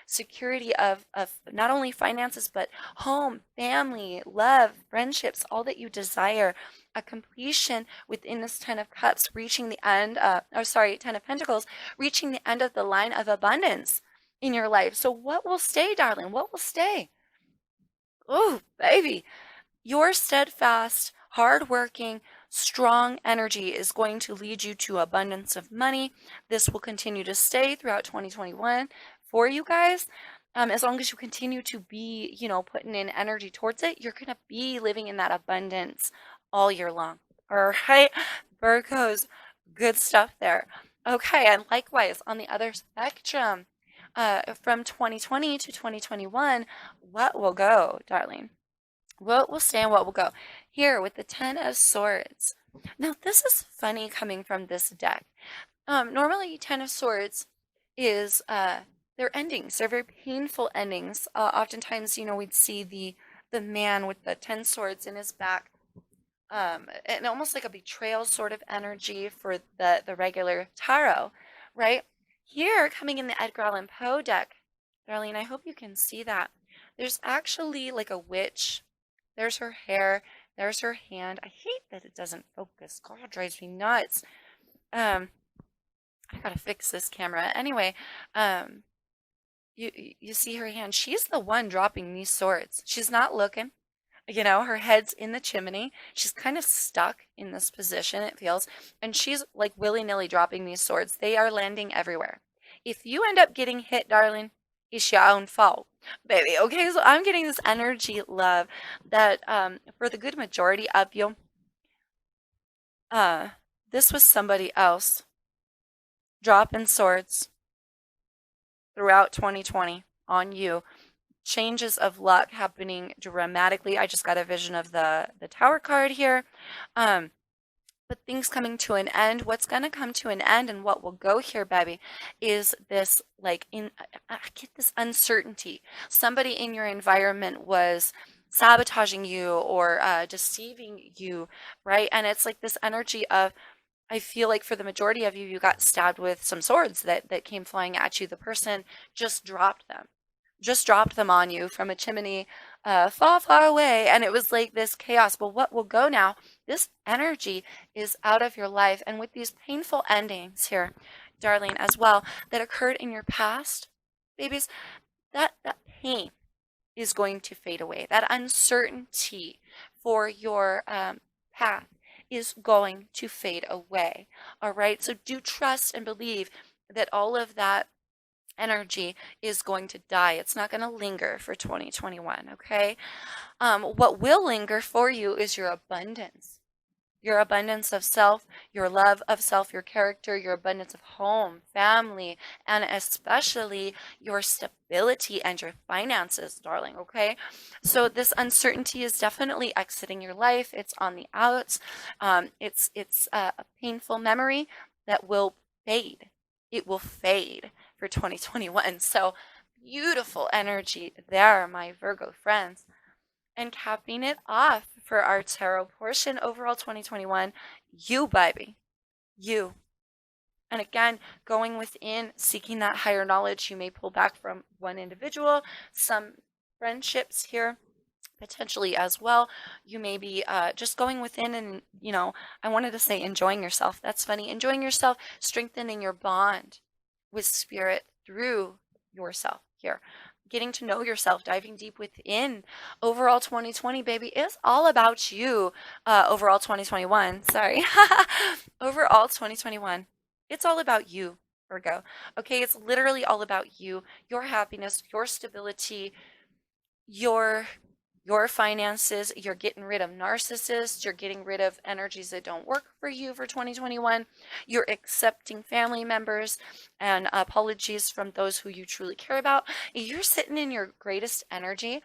Security of not only finances, but home, family, love, friendships, all that you desire. A completion within this Ten of Cups, reaching the end, Ten of Pentacles, reaching the end of the line of abundance in your life. So, what will stay, darling? What will stay? Oh, baby. Your steadfast, hardworking, strong energy is going to lead you to abundance of money. This will continue to stay throughout 2021 for you guys. As long as you continue to be, putting in energy towards it, you're going to be living in that abundance all year long. All right, Virgos, good stuff there. Okay, and likewise on the other spectrum, from 2020 to 2021, what will go, darling? What will stay and what will go? Here with the Ten of Swords. Now, this is funny coming from this deck. Normally, Ten of Swords is they're endings. They're very painful endings. Oftentimes, we'd see the man with the 10 swords in his back, and almost like a betrayal sort of energy for the regular tarot, right? Here, coming in the Edgar Allan Poe deck, Darlene, I hope you can see that. There's actually like a witch. There's her hair. There's her hand. I hate that it doesn't focus. God, it drives me nuts. I gotta fix this camera. Anyway, you see her hand. She's the one dropping these swords. She's not looking. Her head's in the chimney. She's kind of stuck in this position, it feels. And she's like willy-nilly dropping these swords. They are landing everywhere. If you end up getting hit, darling, it's your own fault, baby. Okay, so I'm getting this energy, love, that for the good majority of you, this was somebody else dropping swords throughout 2020 on you. Changes of luck happening dramatically. I just got a vision of the Tower card here. But things coming to an end. What's going to come to an end and what will go here, baby, is this, like, I get this uncertainty. Somebody in your environment was sabotaging you or deceiving you, right? And it's like this energy of, I feel like for the majority of you, you got stabbed with some swords that came flying at you. The person just dropped them on you from a chimney far, far away. And it was like this chaos. Well, what will go now? This energy is out of your life. And with these painful endings here, darling, as well, that occurred in your past, babies, that pain is going to fade away. That uncertainty for your path is going to fade away. All right. So do trust and believe that all of that energy is going to die. It's not going to linger for 2021, okay? What will linger for you is your abundance. Your abundance of self, your love of self, your character, your abundance of home, family, and especially your stability and your finances, darling, okay? So this uncertainty is definitely exiting your life. It's on the outs. It's a painful memory that will fade. It will fade for 2021. So beautiful energy there, my Virgo friends. And capping it off for our tarot portion, overall 2021, you, baby, you. And again, going within, seeking that higher knowledge, you may pull back from one individual, some friendships here, potentially as well. You may be just going within and, I wanted to say enjoying yourself. That's funny. Enjoying yourself, strengthening your bond with spirit through yourself here. Getting to know yourself, diving deep within. Overall 2020, baby, is all about you. Overall 2021, sorry. Overall 2021, it's all about you, Virgo. Okay, it's literally all about you, your happiness, your stability, your finances. You're getting rid of narcissists. You're getting rid of energies that don't work for you for 2021. You're accepting family members and apologies from those who you truly care about. You're sitting in your greatest energy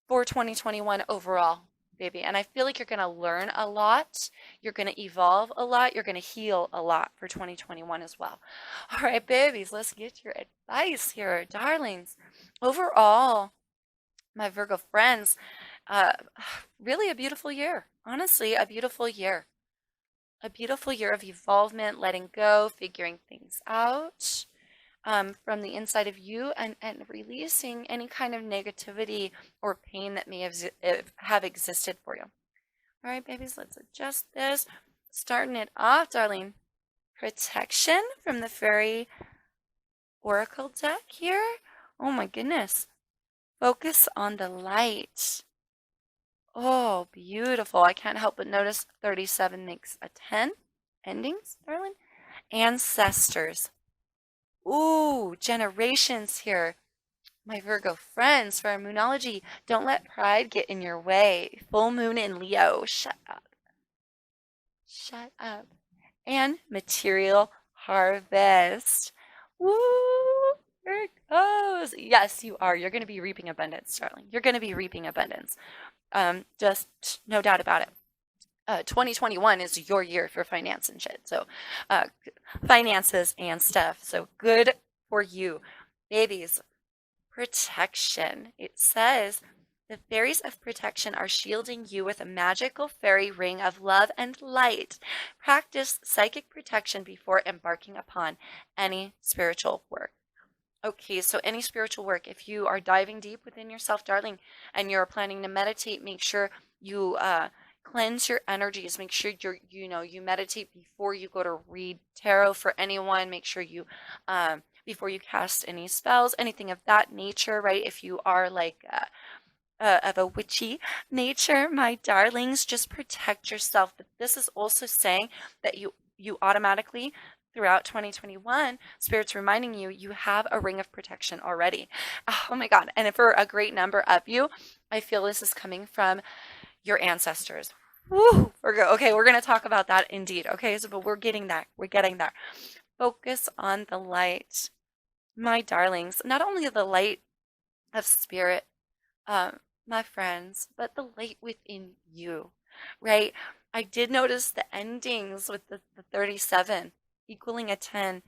for 2021 overall, baby. And I feel like you're going to learn a lot. You're going to evolve a lot. You're going to heal a lot for 2021 as well. All right, babies, let's get your advice here, darlings. Overall, my Virgo friends, really a beautiful year. Honestly, a beautiful year. a beautiful year of evolvement, letting go, figuring things out from the inside of you, and releasing any kind of negativity or pain that may have existed for you. All right, babies, let's adjust this. Starting it off, darling. Protection from the fairy oracle deck here. Oh my goodness. Focus on the light. Oh, beautiful. I can't help but notice 37 makes a 10. Endings, darling. Ancestors. Ooh, generations here. My Virgo friends, for our moonology, don't let pride get in your way. Full moon in Leo. Shut up. Shut up. And material harvest. Woo! Virgos. Yes, you are. You're going to be reaping abundance, darling. You're going to be reaping abundance. Just no doubt about it. 2021 is your year for finance and shit. So, finances and stuff. So good for you. Babies, protection. It says the fairies of protection are shielding you with a magical fairy ring of love and light. Practice psychic protection before embarking upon any spiritual work. Okay, so any spiritual work, if you are diving deep within yourself, darling, and you're planning to meditate, make sure you cleanse your energies. Make sure you meditate before you go to read tarot for anyone. Make sure you before you cast any spells, anything of that nature, right? If you are like of a witchy nature, my darlings, just protect yourself. But this is also saying that you automatically throughout 2021, Spirit's reminding you, you have a ring of protection already. Oh my God. And for a great number of you, I feel this is coming from your ancestors. Woo, Virgo. Okay, we're going to talk about that indeed. Okay, so but we're getting there. We're getting there. Focus on the light, my darlings. Not only the light of spirit, my friends, but the light within you, right? I did notice the endings with the 37 equaling a 10.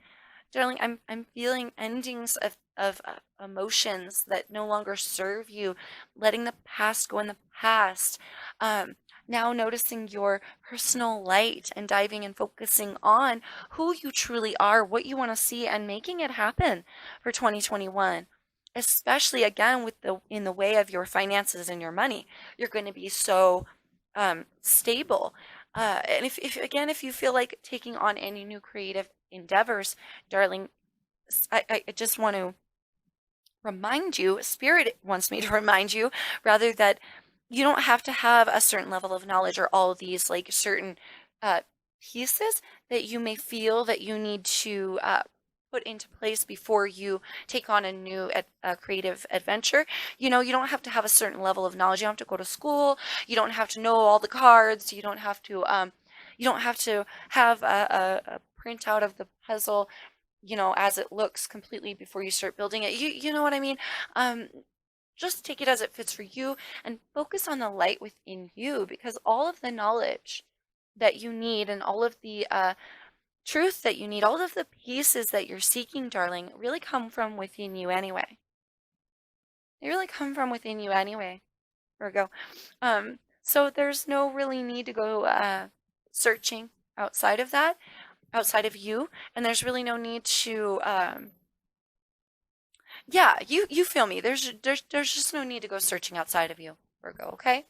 Darling, I'm feeling endings of emotions that no longer serve you, letting the past go in the past. Now noticing your personal light and diving and focusing on who you truly are, what you want to see, and making it happen for 2021. Especially again with in the way of your finances and your money, you're going to be so stable. And if you feel like taking on any new creative endeavors, darling, I just want to remind you, Spirit wants me to remind you, rather, that you don't have to have a certain level of knowledge or all of these like certain pieces that you may feel that you need to put into place before you take on a new creative adventure. You don't have to have a certain level of knowledge. You don't have to go to school. You don't have to know all the cards. You don't have to have a printout of the puzzle, as it looks completely before you start building it. You know what I mean? Just take it as it fits for you and focus on the light within you, because all of the knowledge that you need and all of the truth that you need, all of the pieces that you're seeking, darling, really come from within you anyway. They really come from within you anyway, Virgo. So there's no really need to go searching outside of that, outside of you, and there's really no need to yeah, you feel me. There's just no need to go searching outside of you, Virgo, okay?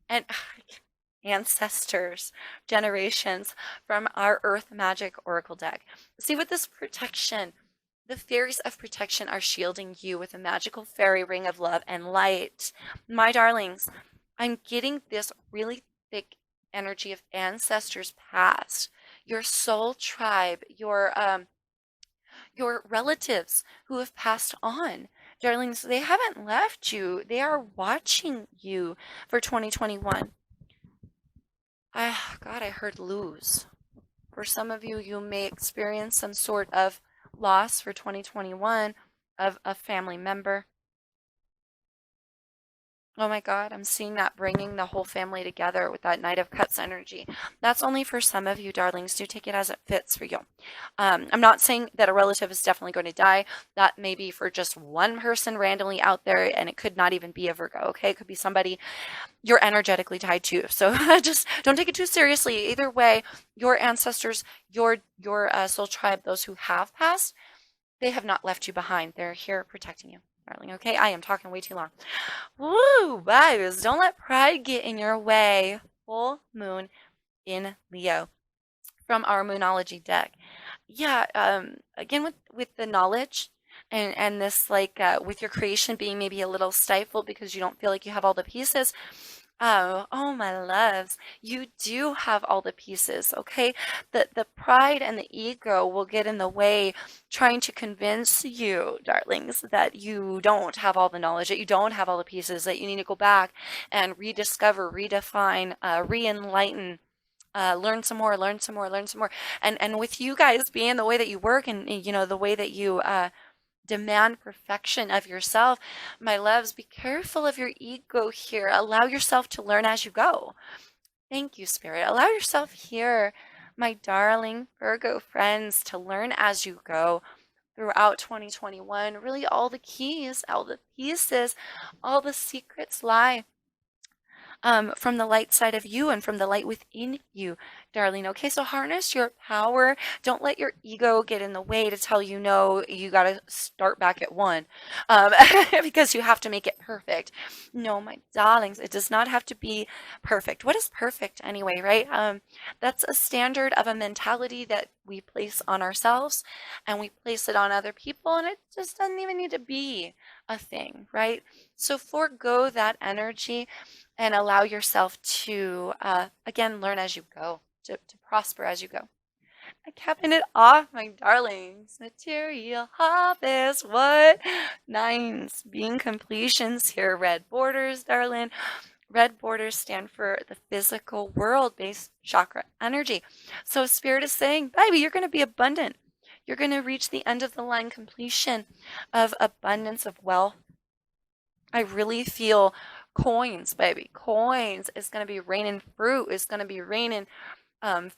And ancestors, generations from our Earth Magic Oracle deck. See, with this protection, the fairies of protection are shielding you with a magical fairy ring of love and light. My darlings, I'm getting this really thick energy of ancestors past, your soul tribe, your relatives who have passed on. Darlings, they haven't left you. They are watching you for 2021. God, I heard lose. For some of you, you may experience some sort of loss for 2021 of a family member. Oh my God, I'm seeing that bringing the whole family together with that Knight of Cups energy. That's only for some of you, darlings. Do take it as it fits for you. I'm not saying that a relative is definitely going to die. That may be for just one person randomly out there, and it could not even be a Virgo, okay? It could be somebody you're energetically tied to. So just don't take it too seriously. Either way, your ancestors, your soul tribe, those who have passed, they have not left you behind. They're here protecting you, darling, okay? I am talking way too long. Woo, vibes. Don't let pride get in your way. Full moon in Leo from our Moonology deck. Yeah, again with the knowledge and this like with your creation being maybe a little stifled because you don't feel like you have all the pieces. Oh my loves, you do have all the pieces, okay? The pride and the ego will get in the way trying to convince you, darlings, that you don't have all the knowledge, that you don't have all the pieces, that you need to go back and rediscover, redefine, re-enlighten, learn some more, learn some more, learn some more. And with you guys being the way that you work and you know the way that you demand perfection of yourself, my loves, be careful of your ego here. Allow yourself to learn as you go. Thank you, Spirit. Allow yourself here, my darling Virgo friends, to learn as you go throughout 2021. Really, all the keys, all the pieces, all the secrets lie from the light side of you and from the light within you, darling. Okay, so harness your power. Don't let your ego get in the way to tell you no, you got to start back at one um, because you have to make it perfect. No, my darlings, it does not have to be perfect. What is perfect anyway, right? That's a standard of a mentality that we place on ourselves and we place it on other people, and it just doesn't even need to be a thing, right? So forego that energy and allow yourself to, again, learn as you go, to prosper as you go. I'm capping it off, my darlings. Material harvest, what? Nines, being completions here. Red borders, darling. Red borders stand for the physical world-based chakra energy. So Spirit is saying, baby, you're going to be abundant. You're going to reach the end of the line completion of abundance of wealth. I really feel coins, baby. Coins is going to be raining fruit. It's going to be raining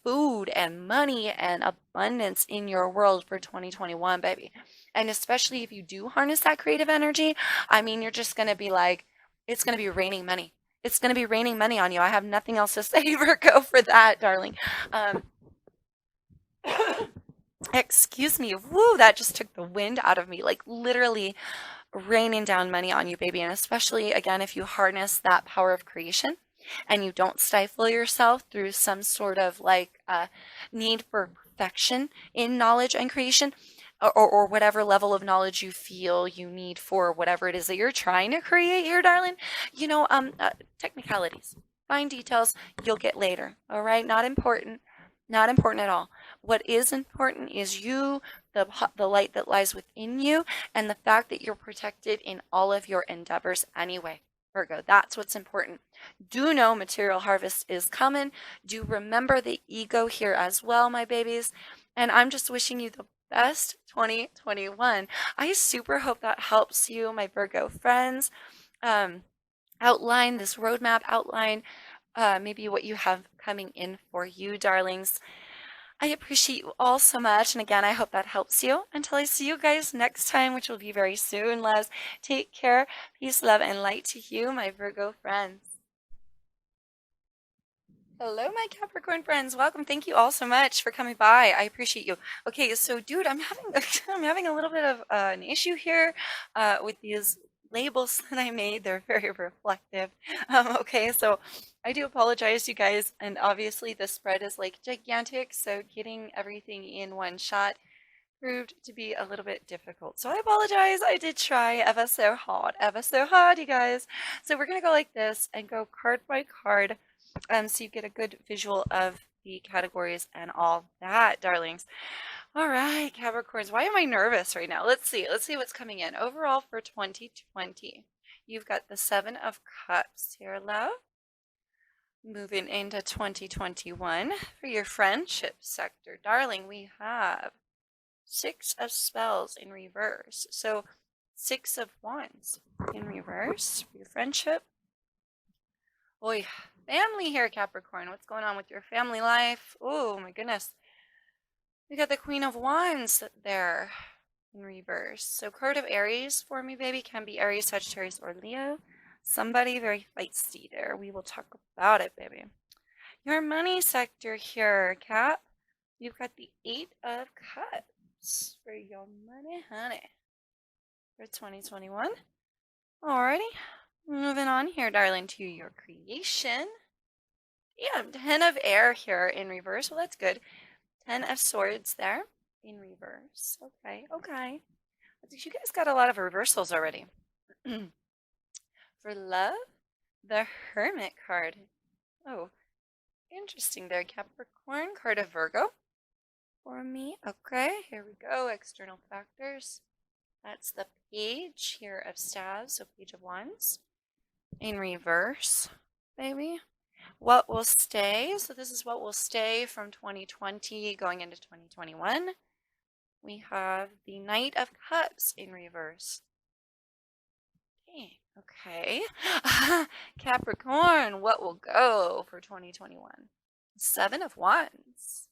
food and money and abundance in your world for 2021, baby. And especially if you do harness that creative energy, I mean, you're just going to be like, it's going to be raining money. It's going to be raining money on you. I have nothing else to say, Virgo, for that, darling. Um, excuse me. Woo, that just took the wind out of me. Like literally raining down money on you, baby. And especially, again, if you harness that power of creation and you don't stifle yourself through some sort of like need for perfection in knowledge and creation, or whatever level of knowledge you feel you need for whatever it is that you're trying to create here, darling. You know, technicalities, fine details you'll get later. All right, not important. Not important at all. What is important is you, the light that lies within you, and the fact that you're protected in all of your endeavors anyway. Virgo, that's what's important. Do know material harvest is coming. Do remember the ego here as well, my babies. And I'm just wishing you the best 2021. I super hope that helps you, my Virgo friends. Um, outline this roadmap, outline maybe what you have coming in for you, darlings. I appreciate you all so much. And again, I hope that helps you. Until I see you guys next time, which will be very soon, loves. Take care. Peace, love, and light to you, my Virgo friends. Hello, my Capricorn friends. Welcome. Thank you all so much for coming by. I appreciate you. Okay, so dude, I'm having I'm having a little bit of an issue here with these labels that I made. They're very reflective. Okay, so I do apologize, you guys. And obviously, the spread is like gigantic, so getting everything in one shot proved to be a little bit difficult. So I apologize. I did try ever so hard, you guys. So we're gonna go like this and go card by card so you get a good visual of the categories and all that, darlings. All right, Capricorns, why am I nervous right now? Let's see what's coming in. Overall for 2020, you've got the Seven of Cups here, love. Moving into 2021, for your friendship sector, darling, we have Six of Spells in reverse. So Six of Wands in reverse for your friendship. Boy, family here, Capricorn. What's going on with your family life? Oh my goodness. We got the Queen of Wands there in reverse. So card of Aries for me, baby, can be Aries, Sagittarius, or Leo. Somebody very feisty there. We will talk about it, baby. Your money sector here, Cap. You've got the Eight of Cups for your money, honey, for 2021. Alrighty, moving on here, darling, to your creation. Yeah, 10 of air here in reverse. Well, that's good. 10 of swords there in reverse. Okay, okay. You guys got a lot of reversals already. For love, the Hermit card. Oh, interesting there, Capricorn. Card of Virgo for me. Okay, here we go. External factors. That's the Page here of Staves, so Page of Wands. In reverse, baby. What will stay? So this is what will stay from 2020 going into 2021. We have the Knight of Cups in reverse. Okay. Capricorn, what will go for 2021? Seven of Wands.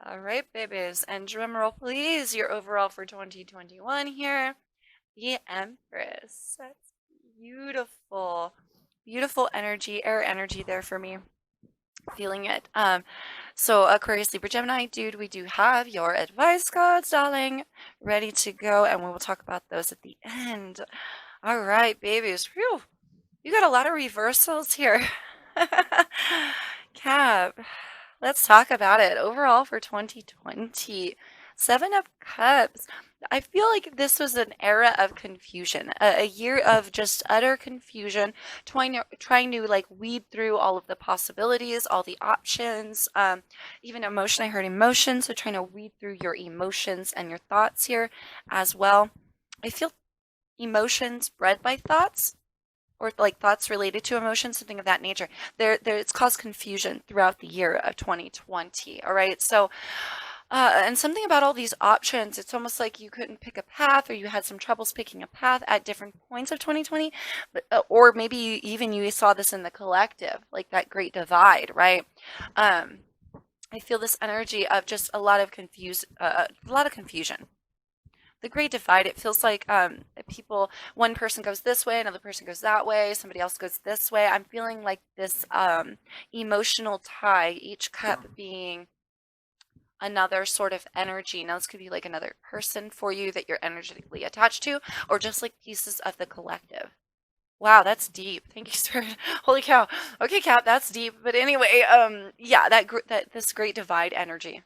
All right, babies. And drum roll, please. Your overall for 2021 here. The Empress. That's beautiful. Beautiful energy, air energy there for me. Feeling it. So Aquarius, Libra, Gemini, dude, we do have your advice cards, darling, ready to go, and we will talk about those at the end. All right, babies. Whew. You got a lot of reversals here. Cap, let's talk about it. Overall for 2020, Seven of Cups. I feel like this was an era of confusion, a year of just utter confusion, trying to like weed through all of the possibilities, all the options, even emotion. I heard emotion, so trying to weed through your emotions and your thoughts here as well. I feel emotions bred by thoughts, or like thoughts related to emotions, something of that nature. It's caused confusion throughout the year of 2020. All right, so and something about all these options, it's almost like you couldn't pick a path, or you had some troubles picking a path at different points of 2020, but, or maybe even you saw this in the collective, like that great divide, right? I feel this energy of just a lot of confusion. The great divide, it feels like people, one person goes this way, another person goes that way, somebody else goes this way. I'm feeling like this emotional tie, each cup being another sort of energy. Now, this could be like another person for you that you're energetically attached to, or just like pieces of the collective. Wow, that's deep. Thank you, Spirit. Holy cow. Okay, Cap, that's deep. But anyway, yeah, that this great divide energy,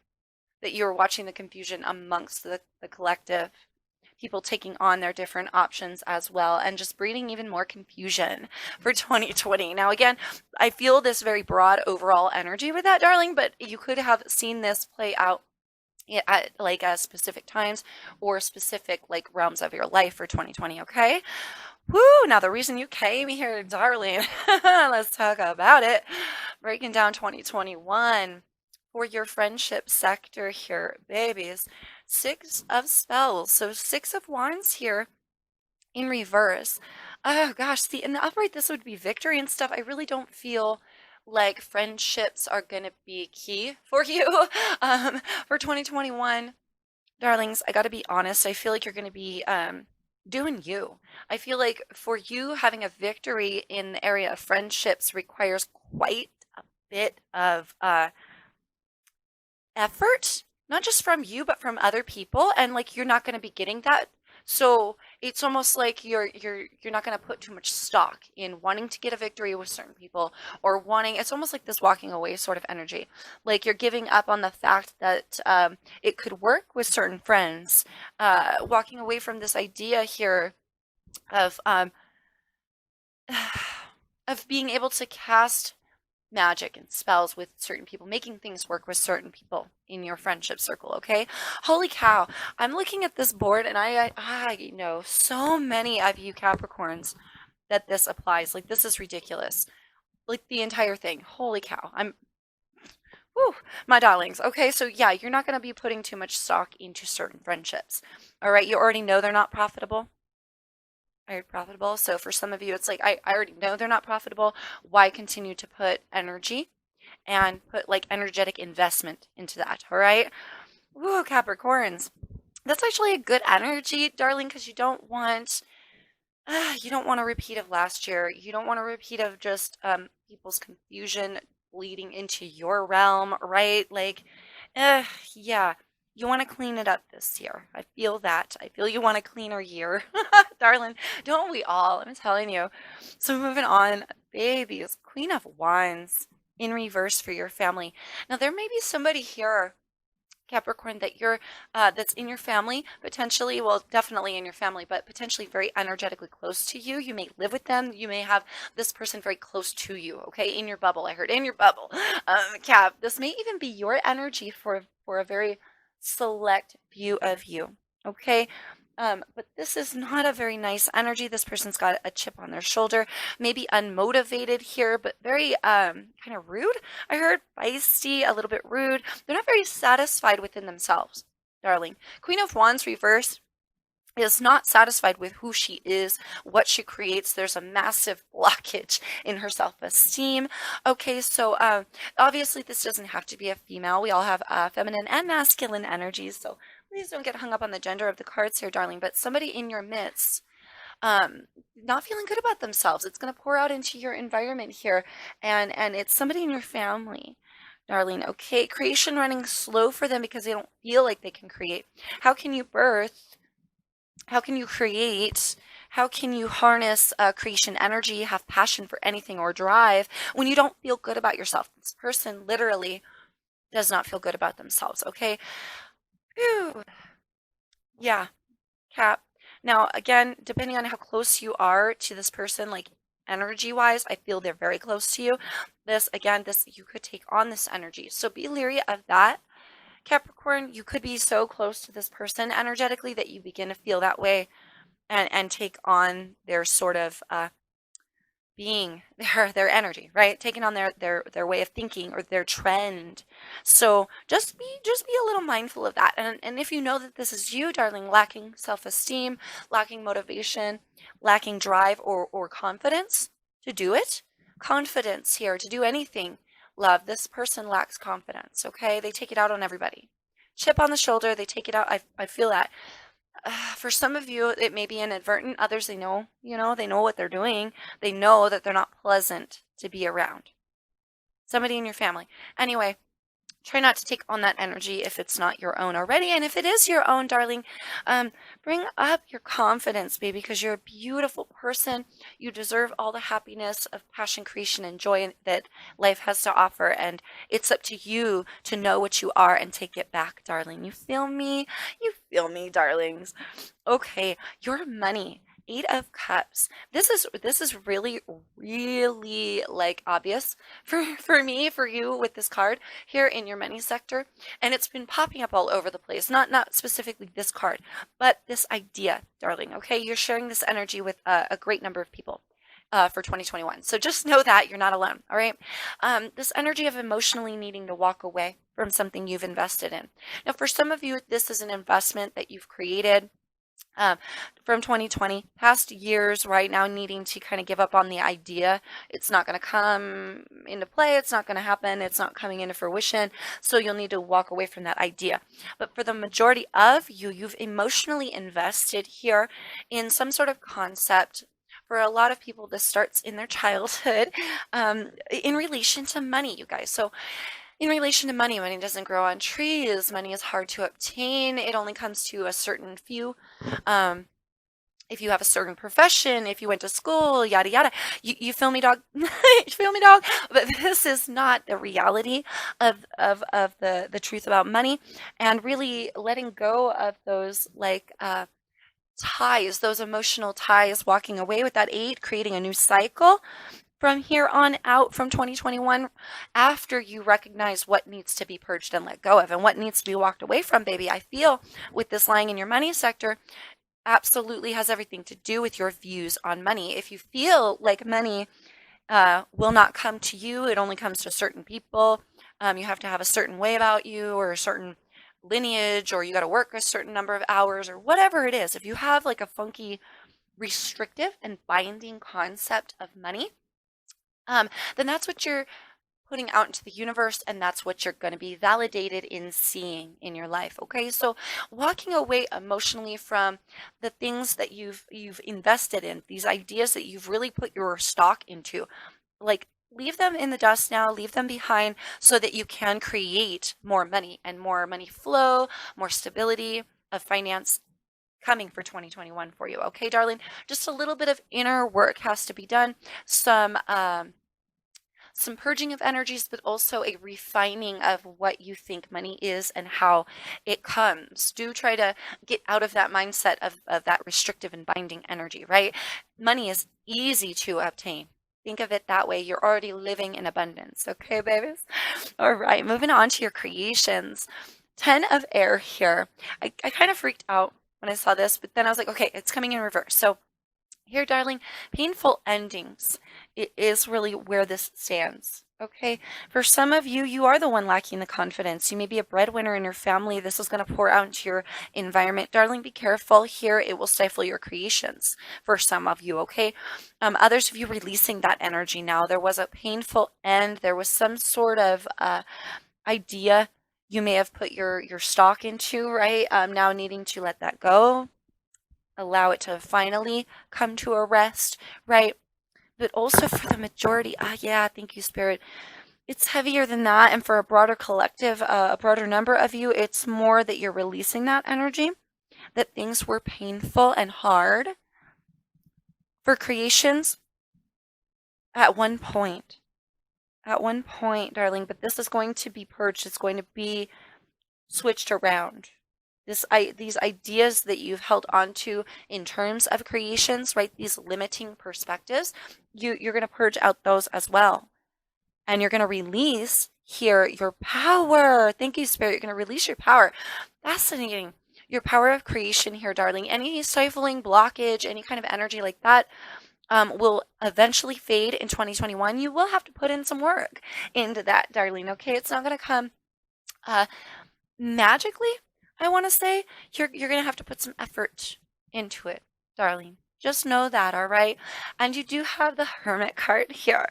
that you're watching the confusion amongst the collective, people taking on their different options as well, and just breeding even more confusion for 2020. Now, again, I feel this very broad overall energy with that, darling, but you could have seen this play out at like specific times or specific like realms of your life for 2020. Okay. Woo! Now, the reason you came here, darling, let's talk about it. Breaking down 2021 for your friendship sector here, babies. Six of Spells. So, Six of Wands here in reverse. Oh, gosh. See, in the upright, this would be victory and stuff. I really don't feel like friendships are going to be key for you for 2021. Darlings, I got to be honest. I feel like you're going to be doing you. I feel like for you, having a victory in the area of friendships requires quite a bit of effort, not just from you, but from other people. And like you're not going to be getting that. So it's almost like you're not going to put too much stock in wanting to get a victory with certain people, or wanting, it's almost like this walking away sort of energy. Like you're giving up on the fact that it could work with certain friends, walking away from this idea here of of being able to cast magic and spells with certain people, making things work with certain people in your friendship circle. Okay, holy cow, I'm looking at this board and I know so many of you Capricorns that this applies. Like, this is ridiculous, like the entire thing. Holy cow, whew, my darlings. Okay, so yeah, you're not going to be putting too much stock into certain friendships. All right, you already know they're not profitable. I heard profitable. So for some of you, it's like, I already know they're not profitable. Why continue to put energy and put like energetic investment into that? All right. Woo, Capricorns. That's actually a good energy, darling, because you don't want a repeat of last year. You don't want a repeat of just people's confusion bleeding into your realm, right? Like, uh, yeah, you want to clean it up this year. I feel that. I feel you want a cleaner year, darling. Don't we all? I'm telling you. So moving on, babies, Queen of Wands in reverse for your family. Now there may be somebody here, Capricorn, that you're that's in your family, potentially, well, definitely in your family, but potentially very energetically close to you. You may live with them. You may have this person very close to you. Okay, in your bubble. I heard in your bubble, Cap. This may even be your energy for a very select view of you. Okay. But this is not a very nice energy. This person's got a chip on their shoulder, maybe unmotivated here, but very kind of rude. I heard feisty, a little bit rude. They're not very satisfied within themselves, darling. Queen of Wands reverse is not satisfied with who she is, what she creates. There's a massive blockage in her self-esteem. Okay, so obviously this doesn't have to be a female. We all have feminine and masculine energies, so please don't get hung up on the gender of the cards here, darling. But somebody in your midst um not feeling good about themselves, it's going to pour out into your environment here, and it's somebody in your family, darling. Okay, creation running slow for them because they don't feel like they can create. How can you birth? How can you create? How can you harness creation energy, have passion for anything or drive when you don't feel good about yourself? This person literally does not feel good about themselves. Okay. Whew. Yeah, Cap. Now, again, depending on how close you are to this person, like energy wise, I feel they're very close to you. This, you could take on this energy. So be leery of that. Capricorn, you could be so close to this person energetically that you begin to feel that way and take on their sort of being, their energy, right? Taking on their way of thinking or their trend. So just be a little mindful of that. And if you know that this is you, darling, lacking self-esteem, lacking motivation, lacking drive or confidence to do it, confidence here to do anything, love, this person lacks confidence, okay? They take it out on everybody. Chip on the shoulder, they take it out. I feel that. For some of you, it may be inadvertent. Others, they know, they know what they're doing. They know that they're not pleasant to be around. Somebody in your family. Anyway, try not to take on that energy if it's not your own already. And if it is your own, darling, bring up your confidence, baby, because you're a beautiful person. You deserve all the happiness of passion, creation, and joy that life has to offer. And it's up to you to know what you are and take it back, darling. You feel me? You feel me, darlings. Okay, your money. Eight of Cups. This is really, really like obvious for me, for you with this card here in your money sector, and it's been popping up all over the place. Not specifically this card, but this idea, darling. Okay, you're sharing this energy with a great number of people. For 2021. So just know that you're not alone. All right. This energy of emotionally needing to walk away from something you've invested in. Now, for some of you, this is an investment that you've created um, from 2020, past years, right now, needing to kind of give up on the idea. It's not going to come into play. It's not going to happen. It's not coming into fruition. So you'll need to walk away from that idea. But for the majority of you, you've emotionally invested here in some sort of concept. For a lot of people, this starts in their childhood in relation to money, you guys. So in relation to money, money doesn't grow on trees. Money is hard to obtain. It only comes to a certain few. Um, if you have a certain profession, if you went to school, yada yada. You feel me, dog? You feel me, dog? But this is not the reality of the truth about money, and really letting go of those like ties, those emotional ties, walking away with that eight, creating a new cycle from here on out from 2021 after you recognize what needs to be purged and let go of and what needs to be walked away from, baby. I feel with this lying in your money sector absolutely has everything to do with your views on money. If you feel like money will not come to you, it only comes to certain people. You have to have a certain way about you or a certain lineage, or you got to work a certain number of hours or whatever it is. If you have like a funky restrictive and binding concept of money, then that's what you're putting out into the universe, and that's what you're going to be validated in seeing in your life. Okay, so walking away emotionally from the things that you've invested in, these ideas that you've really put your stock into, like, leave them in the dust now, leave them behind, so that you can create more money and more money flow, more stability of finance coming for 2021 for you. Okay, darling, just a little bit of inner work has to be done. Some purging of energies, but also a refining of what you think money is and how it comes. Do try to get out of that mindset of that restrictive and binding energy, right? Money is easy to obtain. Think of it that way. You're already living in abundance. Okay, babies? All right, moving on to your creations. 10 of air here. I kind of freaked out when I saw this, but then I was like, okay, it's coming in reverse. So here, darling, painful endings. It is really where this stands. Okay. For some of you, you are the one lacking the confidence. You may be a breadwinner in your family. This is going to pour out into your environment. Darling, be careful here. It will stifle your creations for some of you. Okay. Others of you releasing that energy now. There was a painful end. There was some sort of idea you may have put your stock into, right? Now needing to let that go, allow it to finally come to a rest, right? But also for the majority, yeah, thank you, Spirit. It's heavier than that. And for a broader collective, a broader number of you, it's more that you're releasing that energy, that things were painful and hard for creations at one point. At one point, darling, but this is going to be purged. It's going to be switched around. These ideas that you've held on to in terms of creations, right? These limiting perspectives, you're going to purge out those as well. And you're going to release here your power. Thank you, Spirit. You're going to release your power. Fascinating. Your power of creation here, darling. Any stifling blockage, any kind of energy like that will eventually fade in 2021. You will have to put in some work into that, darling. Okay, it's not going to come magically. I want to say you're going to have to put some effort into it, darling. Just know that, all right? And you do have the Hermit card here.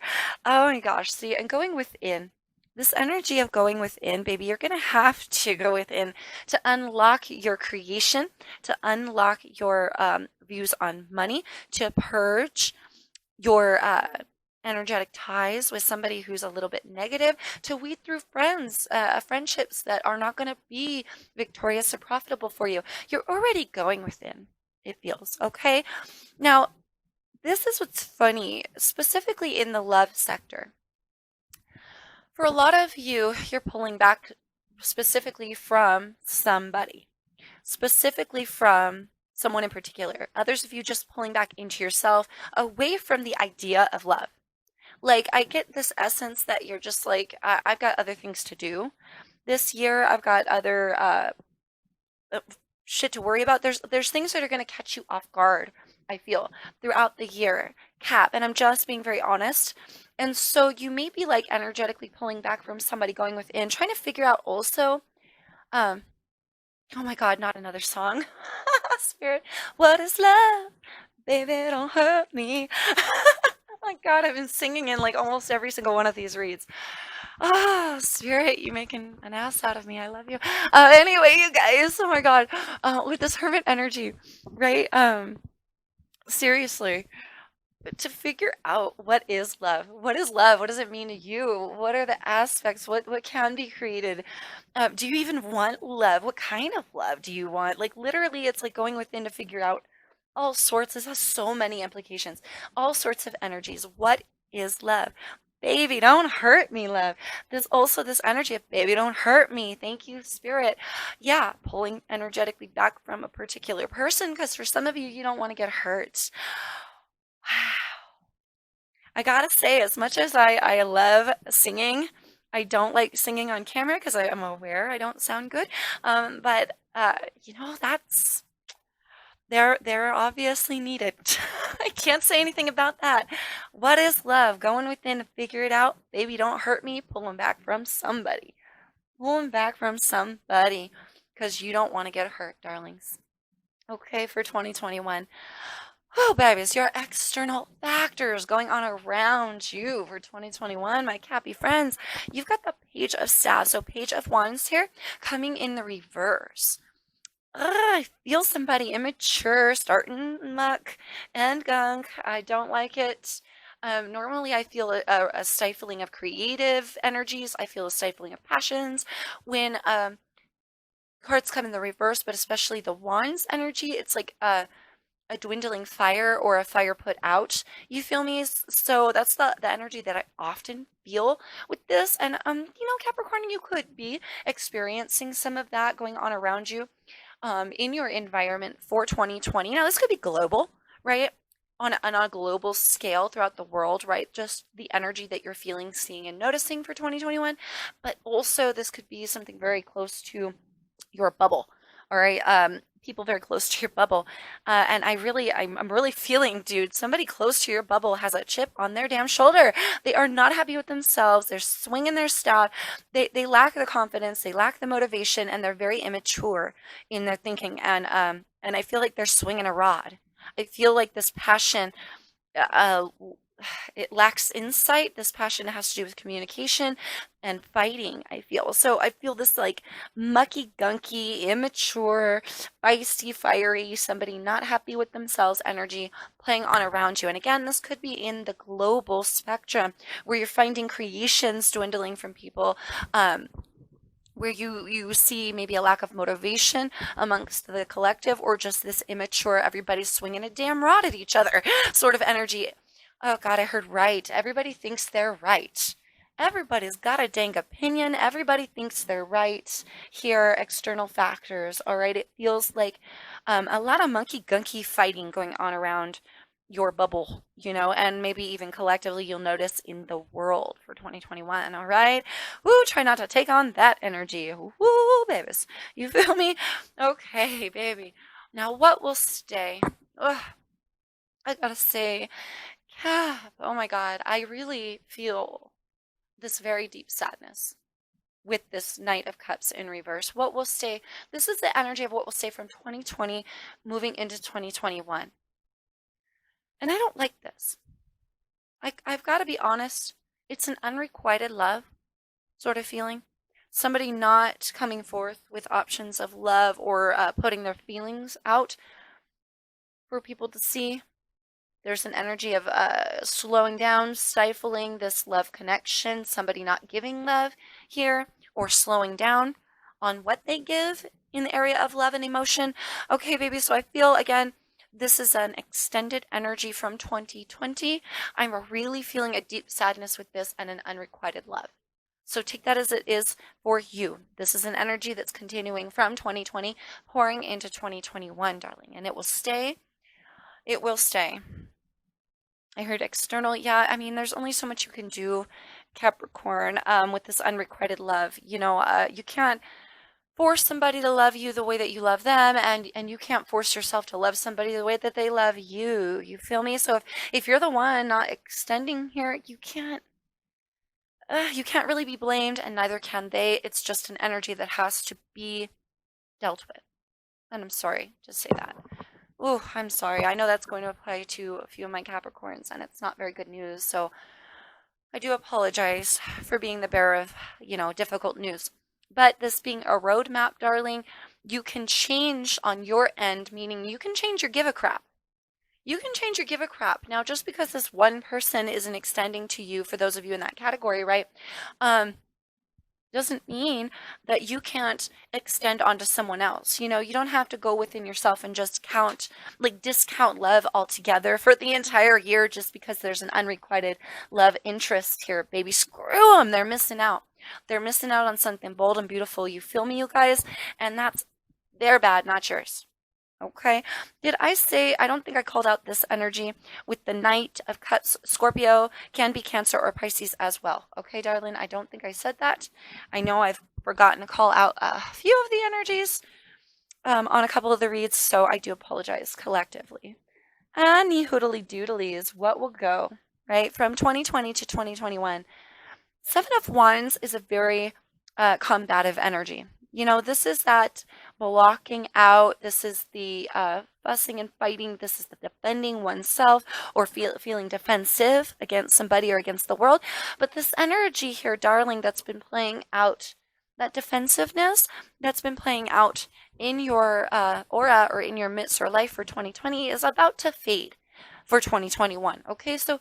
Oh my gosh. See, and going within, this energy of going within, baby, you're going to have to go within to unlock your creation, to unlock your views on money, to purge your energetic ties with somebody who's a little bit negative, to weed through friendships that are not going to be victorious or profitable for you. You're already going within, it feels. Okay. Now, this is what's funny, specifically in the love sector. For a lot of you, you're pulling back specifically from somebody, specifically from someone in particular. Others of you just pulling back into yourself, away from the idea of love. Like, I get this essence that you're just like, I've got other things to do this year. I've got other shit to worry about. There's things that are going to catch you off guard, I feel, throughout the year, Cap. And I'm just being very honest. And so you may be like energetically pulling back from somebody, going within, trying to figure out also, oh my God, not another song. Spirit, what is love? Baby, don't hurt me. Oh my God, I've been singing in like almost every single one of these reads. Oh, Spirit, you making an ass out of me. I love you. Anyway, you guys, oh my God, with this hermit energy, right? Seriously, to figure out what is love. What is love? What does it mean to you? What are the aspects? What can be created? Do you even want love? What kind of love do you want? Like, literally, it's like going within to figure out all sorts. This has so many implications, all sorts of energies. What is love? Baby, don't hurt me, love. There's also this energy of baby, don't hurt me. Thank you, Spirit. Yeah, pulling energetically back from a particular person, because for some of you, you don't want to get hurt. Wow. I gotta say, as much as I love singing, I don't like singing on camera because I'm aware I don't sound good. But that's they're obviously needed. I can't say anything about that. What is love? Going within to figure it out. Baby, don't hurt me. Pulling back from somebody. Pulling back from somebody because you don't want to get hurt, darlings. Okay, for 2021. Oh, babies, your external factors going on around you for 2021, my Cappy friends. You've got the Page of Staves, so Page of Wands here, coming in the reverse. I feel somebody immature, starting muck and gunk. I don't like it. Normally, I feel a stifling of creative energies. I feel a stifling of passions when cards come in the reverse, but especially the Wands energy. It's like a dwindling fire or a fire put out. You feel me? So that's the energy that I often feel with this. And Capricorn, you could be experiencing some of that going on around you in your environment for 2020. Now, this could be global, right? On a global scale throughout the world, right? Just the energy that you're feeling, seeing, and noticing for 2021. But also, this could be something very close to your bubble, all right? People very close to your bubble. And I'm really feeling, dude, somebody close to your bubble has a chip on their damn shoulder. They are not happy with themselves. They're swinging their staff. They lack the confidence. They lack the motivation, and they're very immature in their thinking. And I feel like they're swinging a rod. I feel like this passion, uh, it lacks insight. This passion has to do with communication and fighting, I feel. So I feel this like mucky, gunky, immature, feisty, fiery, somebody not happy with themselves energy playing on around you. And again, this could be in the global spectrum where you're finding creations dwindling from people. Where you see maybe a lack of motivation amongst the collective, or just this immature, everybody's swinging a damn rod at each other sort of energy. Oh God, I heard right. Everybody thinks they're right. Everybody's got a dang opinion. Everybody thinks they're right. Here, external factors. All right, it feels like a lot of monkey gunky fighting going on around your bubble, and maybe even collectively you'll notice in the world for 2021. All right. Woo, try not to take on that energy. Woo, babies. You feel me? Okay, baby. Now, what will stay? Ugh, I gotta say, Cap, oh my God, I really feel this very deep sadness with this Knight of Cups in reverse. What will stay? This is the energy of what will stay from 2020 moving into 2021. And I don't like this. I've got to be honest. It's an unrequited love sort of feeling. Somebody not coming forth with options of love, or putting their feelings out for people to see. There's an energy of slowing down, stifling this love connection, somebody not giving love here, or slowing down on what they give in the area of love and emotion. Okay, baby, so I feel again, this is an extended energy from 2020. I'm really feeling a deep sadness with this and an unrequited love. So take that as it is for you. This is an energy that's continuing from 2020, pouring into 2021, darling, and it will stay. It will stay. I heard external. Yeah, I mean, there's only so much you can do, Capricorn, with this unrequited love. You can't force somebody to love you the way that you love them, and you can't force yourself to love somebody the way that they love you. You feel me? So if you're the one not extending here, you can't really be blamed, and neither can they. It's just an energy that has to be dealt with. And I'm sorry to say that. Oh, I'm sorry. I know that's going to apply to a few of my Capricorns, and it's not very good news. So I do apologize for being the bearer of, difficult news. But this being a roadmap, darling, you can change on your end, meaning you can change your give a crap. You can change your give a crap. Now, just because this one person isn't extending to you, for those of you in that category, right? Doesn't mean that you can't extend onto someone else. You don't have to go within yourself and just discount love altogether for the entire year just because there's an unrequited love interest here, baby. Screw them. They're missing out. They're missing out on something bold and beautiful. You feel me, you guys? And that's their bad, not yours. Okay. Did I say, I don't think I called out this energy with the Knight of Cups? Scorpio can be Cancer or Pisces as well. Okay, darling, I don't think I said that. I know I've forgotten to call out a few of the energies on a couple of the reads, so I do apologize collectively. Any hoodly doodlies, what will go, right? From 2020 to 2021. Seven of Wands is a very combative energy. This is that blocking out. This is the fussing and fighting. This is the defending oneself or feeling defensive against somebody or against the world. But this energy here, darling, that's been playing out, that defensiveness that's been playing out in your aura or in your midst or life for 2020 is about to fade for 2021. Okay, so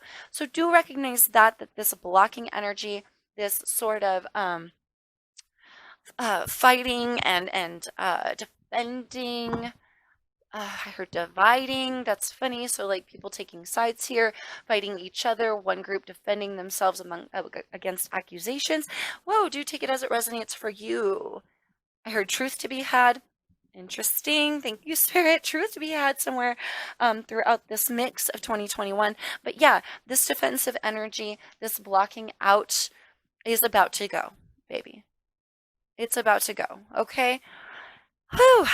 do recognize that this blocking energy, this sort of fighting and defending. I heard dividing. That's funny. So like people taking sides here, fighting each other. One group defending themselves against accusations. Whoa! Do take it as it resonates for you. I heard truth to be had. Interesting. Thank you, Spirit. Truth to be had somewhere throughout this mix of 2021. But yeah, this defensive energy, this blocking out is about to go, baby. It's about to go, okay? Whew.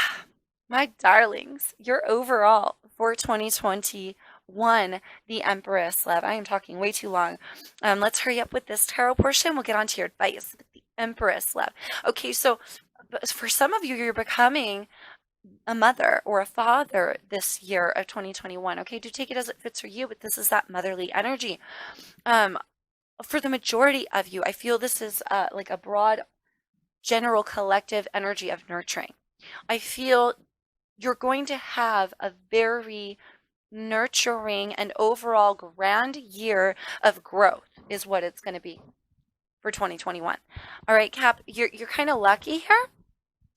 My darlings, your overall for 2021, the Empress, love. I am talking way too long. Let's hurry up with this tarot portion. We'll get on to your advice with the Empress, love. Okay, so for some of you, you're becoming a mother or a father this year of 2021. Okay, do take it as it fits for you, but this is that motherly energy. For the majority of you, I feel this is like a broad, general, collective energy of nurturing. I feel you're going to have a very nurturing and overall grand year of growth is what it's going to be for 2021. All right, Cap, you're kind of lucky here.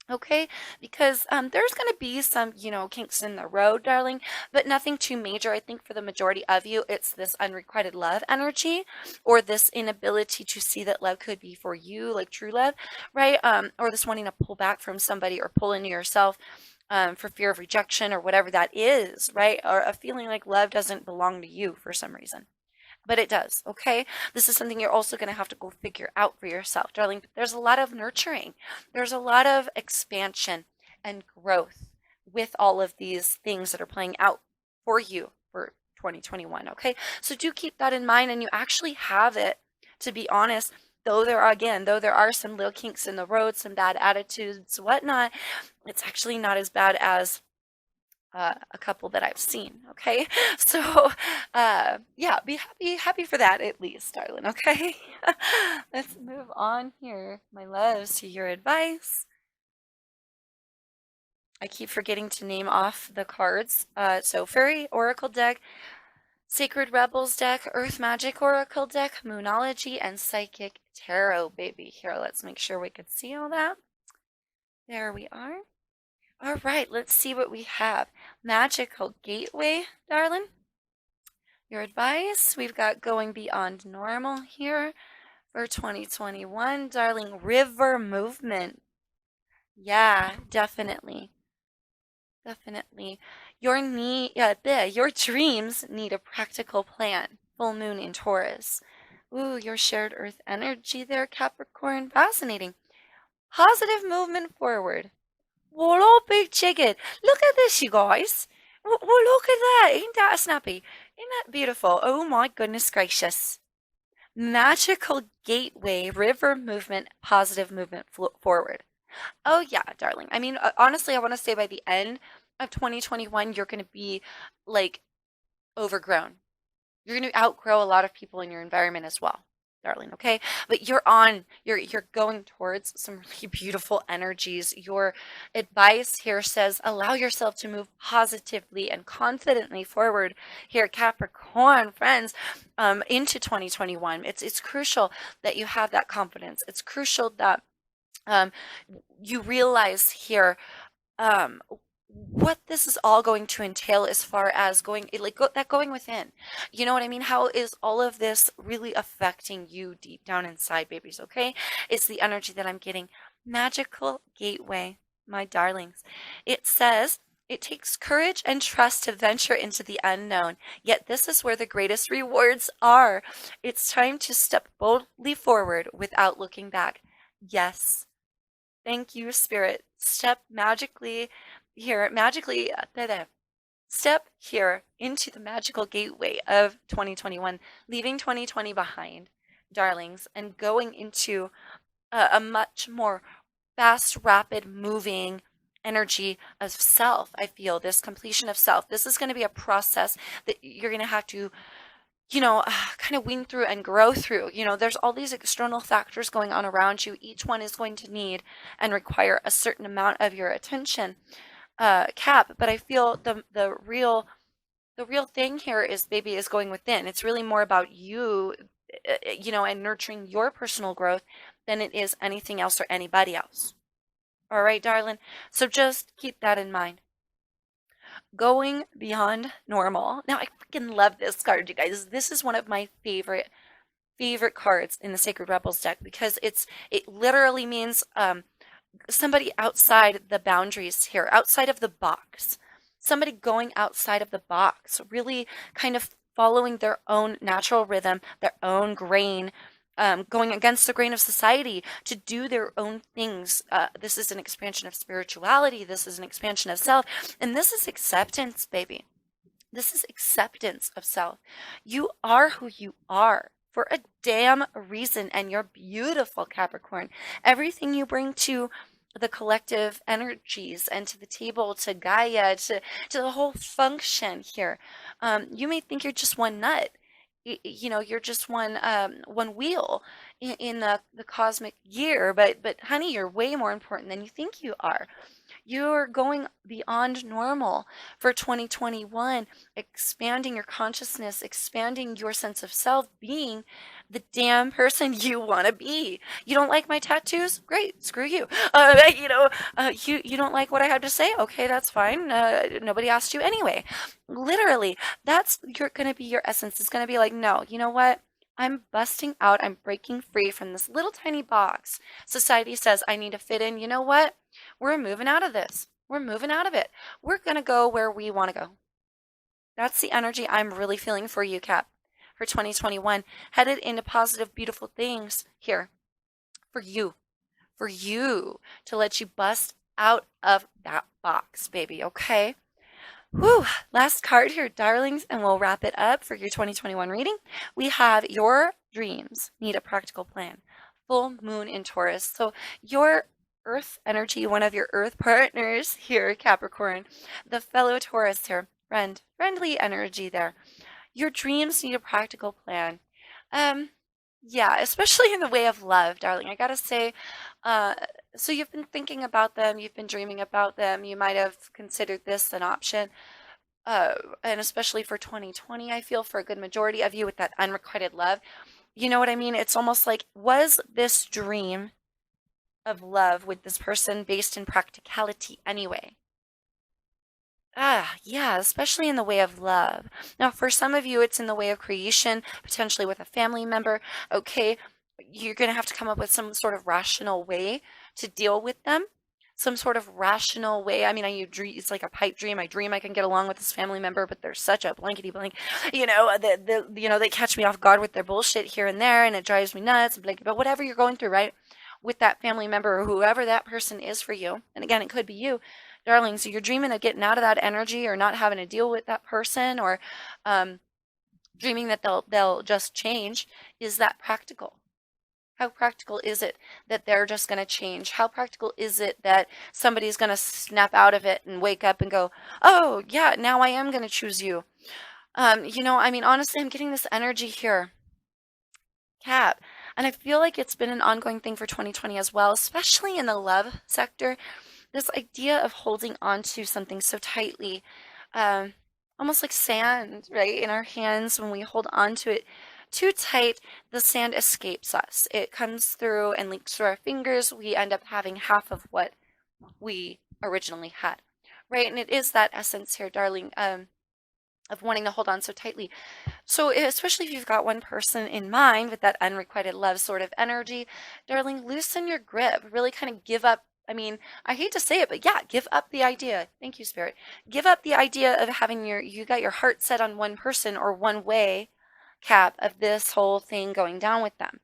Okay, because there's going to be some, kinks in the road, darling, but nothing too major. I think for the majority of you, it's this unrequited love energy or this inability to see that love could be for you, like true love, right? Or this wanting to pull back from somebody or pull into yourself for fear of rejection or whatever that is, right? Or a feeling like love doesn't belong to you for some reason. But it does, okay? This is something you're also going to have to go figure out for yourself, darling. There's a lot of nurturing. There's a lot of expansion and growth with all of these things that are playing out for you for 2021, okay? So do keep that in mind, and you actually have it, to be honest, though there are some little kinks in the road, some bad attitudes, whatnot, it's actually not as bad as a couple that I've seen. Okay, so yeah, be happy for that at least, darling. Okay, let's move on here, my loves, to your advice. I keep forgetting to name off the cards. So Fairy Oracle deck, Sacred Rebels deck, Earth Magic Oracle deck, Moonology, and Psychic Tarot, baby. Here, let's make sure we can see all that. There we are. All right, let's see what we have. Magical Gateway, darling. Your advice, we've got Going Beyond Normal here for 2021, darling. River Movement. Yeah, definitely. Definitely. Your dreams need a practical plan. Full moon in Taurus. Ooh, your shared earth energy there, Capricorn. Fascinating. Positive movement forward. Whoa, big chicken. Look at this, you guys. Well, look at that. Ain't that snappy? Ain't that beautiful? Oh my goodness gracious. Magical gateway, river movement, positive movement forward. Oh yeah, darling. I mean, honestly, I want to say by the end of 2021, you're going to be like overgrown. You're going to outgrow a lot of people in your environment as well, darling, okay? But you're going towards some really beautiful energies. Your advice here says allow yourself to move positively and confidently forward here, Capricorn friends, into 2021. It's crucial that you have that confidence. It's crucial that you realize here what this is all going to entail as far as going within. You know what I mean? How is all of this really affecting you deep down inside, babies? Okay, it's the energy that I'm getting. Magical gateway, my darlings. It says it takes courage and trust to venture into the unknown, yet this is where the greatest rewards are. It's time to step boldly forward without looking back. Yes. Thank you, Spirit. Step here into the magical gateway of 2021, leaving 2020 behind, darlings, and going into a much more fast, rapid moving energy of self. I feel this completion of self. This is going to be a process that you're going to have to, kind of wean through and grow through. There's all these external factors going on around you. Each one is going to need and require a certain amount of your attention, Cap. But I feel the real thing here is, baby, is going within. It's really more about you, and nurturing your personal growth than it is anything else or anybody else. All right, darling. So just keep that in mind. Going beyond normal. Now, I freaking love this card, you guys. This is one of my favorite cards in the Sacred Rebels deck, because it literally means somebody outside the boundaries here, outside of the box. Somebody going outside of the box, really kind of following their own natural rhythm, their own grain, going against the grain of society to do their own things. This is an expansion of spirituality. This is an expansion of self. And this is acceptance, baby. This is acceptance of self. You are who you are for a damn reason, and you're beautiful, Capricorn. Everything you bring to the collective energies and to the table, to Gaia, to the whole function here. You may think you're just one nut. You're just one wheel in the cosmic gear, but honey, you're way more important than you think you are. You're going beyond normal for 2021, expanding your consciousness, expanding your sense of self, being the damn person you want to be. You don't like my tattoos? Great, screw you. You don't like what I have to say? Okay, that's fine. Nobody asked you anyway. Literally, that's going to be your essence. It's going to be like, no, you know what? I'm busting out. I'm breaking free from this little tiny box. Society says I need to fit in. You know what? We're moving out of this. We're moving out of it. We're going to go where we want to go. That's the energy I'm really feeling for you, Cap, for 2021. Headed into positive, beautiful things here for you to let you bust out of that box, baby. Okay. Whew, last card here, darlings, and we'll wrap it up for your 2021 reading. We have your dreams need a practical plan. Full moon in Taurus. So your earth energy, one of your earth partners here, Capricorn, the fellow Taurus here, friendly energy there. Your dreams need a practical plan. Yeah, especially in the way of love, darling. I gotta say, so you've been thinking about them, you've been dreaming about them, you might have considered this an option, and especially for 2020, I feel for a good majority of you with that unrequited love. You know what I mean? It's almost like, was this dream of love with this person based in practicality anyway? Yeah, especially in the way of love. Now, for some of you, it's in the way of creation, potentially with a family member. Okay, you're going to have to come up with some sort of rational way to deal with them. Some sort of rational way. I mean, it's like a pipe dream. I dream I can get along with this family member, but they're such a blankety blank. They catch me off guard with their bullshit here and there, and it drives me nuts. But whatever you're going through, right, with that family member or whoever that person is for you, and again, it could be you, darling. So you're dreaming of getting out of that energy, or not having to deal with that person, or dreaming that they'll just change. Is that practical? How practical is it that they're just going to change? How practical is it that somebody's going to snap out of it and wake up and go, oh yeah, now I am going to choose you? Honestly, I'm getting this energy here, Cap. And I feel like it's been an ongoing thing for 2020 as well, especially in the love sector. This idea of holding on to something so tightly, almost like sand, right, in our hands. When we hold on to it too tight, the sand escapes us. It comes through and leaks through our fingers. We end up having half of what we originally had, right? And it is that essence here, darling, of wanting to hold on so tightly. So especially if you've got one person in mind with that unrequited love sort of energy, darling, loosen your grip. Really kind of give up. I mean, I hate to say it, but yeah, give up the idea. Thank you, Spirit. Give up the idea of having you got your heart set on one person or one way, Cap, of this whole thing going down with them.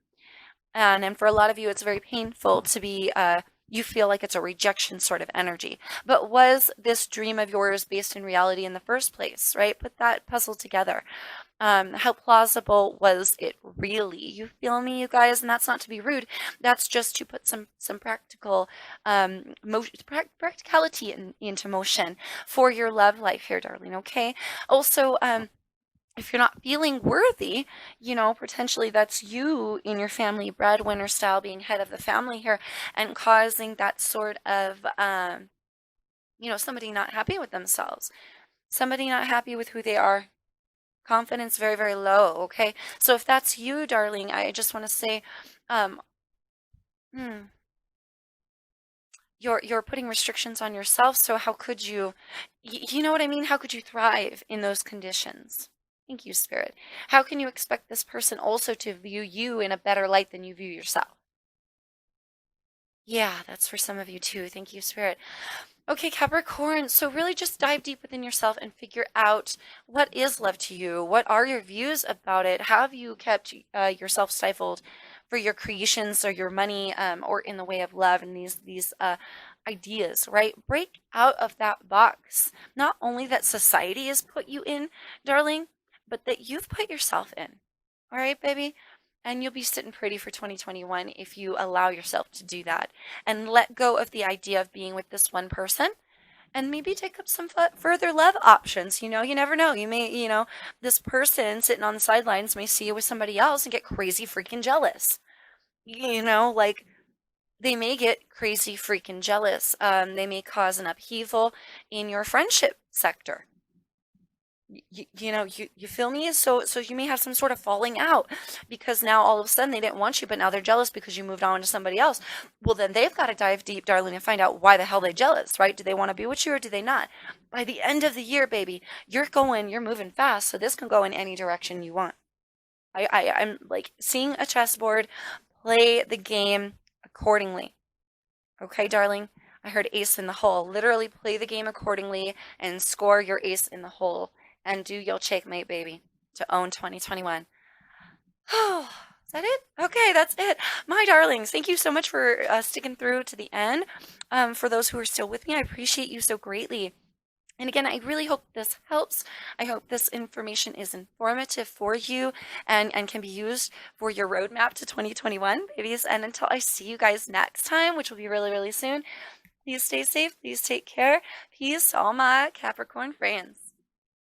And for a lot of you, it's very painful to be, you feel like it's a rejection sort of energy. But was this dream of yours based in reality in the first place, right? Put that puzzle together. How plausible was it really? You feel me, you guys? And that's not to be rude. That's just to put some practical practicality into motion for your love life here, darling. Okay. Also, if you're not feeling worthy, potentially that's you in your family breadwinner style being head of the family here and causing that sort of, somebody not happy with themselves, somebody not happy with who they are. Confidence very, very low. Okay. So if that's you, darling, I just want to say, um, hmm, you're putting restrictions on yourself. So how could you, you know what I mean? How could you thrive in those conditions? Thank you, Spirit. How can you expect this person also to view you in a better light than you view yourself? Yeah, that's for some of you too. Thank you, Spirit. Okay, Capricorn. So really just dive deep within yourself and figure out what is love to you. What are your views about it? Have you kept yourself stifled for your creations or your money, or in the way of love and these ideas, right? Break out of that box. Not only that society has put you in, darling, but that you've put yourself in. All right, baby? And you'll be sitting pretty for 2021 if you allow yourself to do that and let go of the idea of being with this one person and maybe take up some further love options. You never know. This person sitting on the sidelines may see you with somebody else and get crazy freaking jealous. Like they may get crazy freaking jealous. They may cause an upheaval in your friendship sector. You feel me? So you may have some sort of falling out because now all of a sudden they didn't want you, but now they're jealous because you moved on to somebody else. Well, then they've got to dive deep, darling, and find out why the hell they're jealous, right? Do they want to be with you or do they not? By the end of the year, baby, you're moving fast, so this can go in any direction you want. I'm like seeing a chessboard, play the game accordingly. Okay, darling? I heard ace in the hole. Literally play the game accordingly and score your ace in the hole and do your checkmate, baby, to own 2021. Oh, is that it? Okay, that's it. My darlings, thank you so much for sticking through to the end. For those who are still with me, I appreciate you so greatly. And again, I really hope this helps. I hope this information is informative for you and can be used for your roadmap to 2021, babies. And until I see you guys next time, which will be really, really soon, please stay safe. Please take care. Peace to all my Capricorn friends.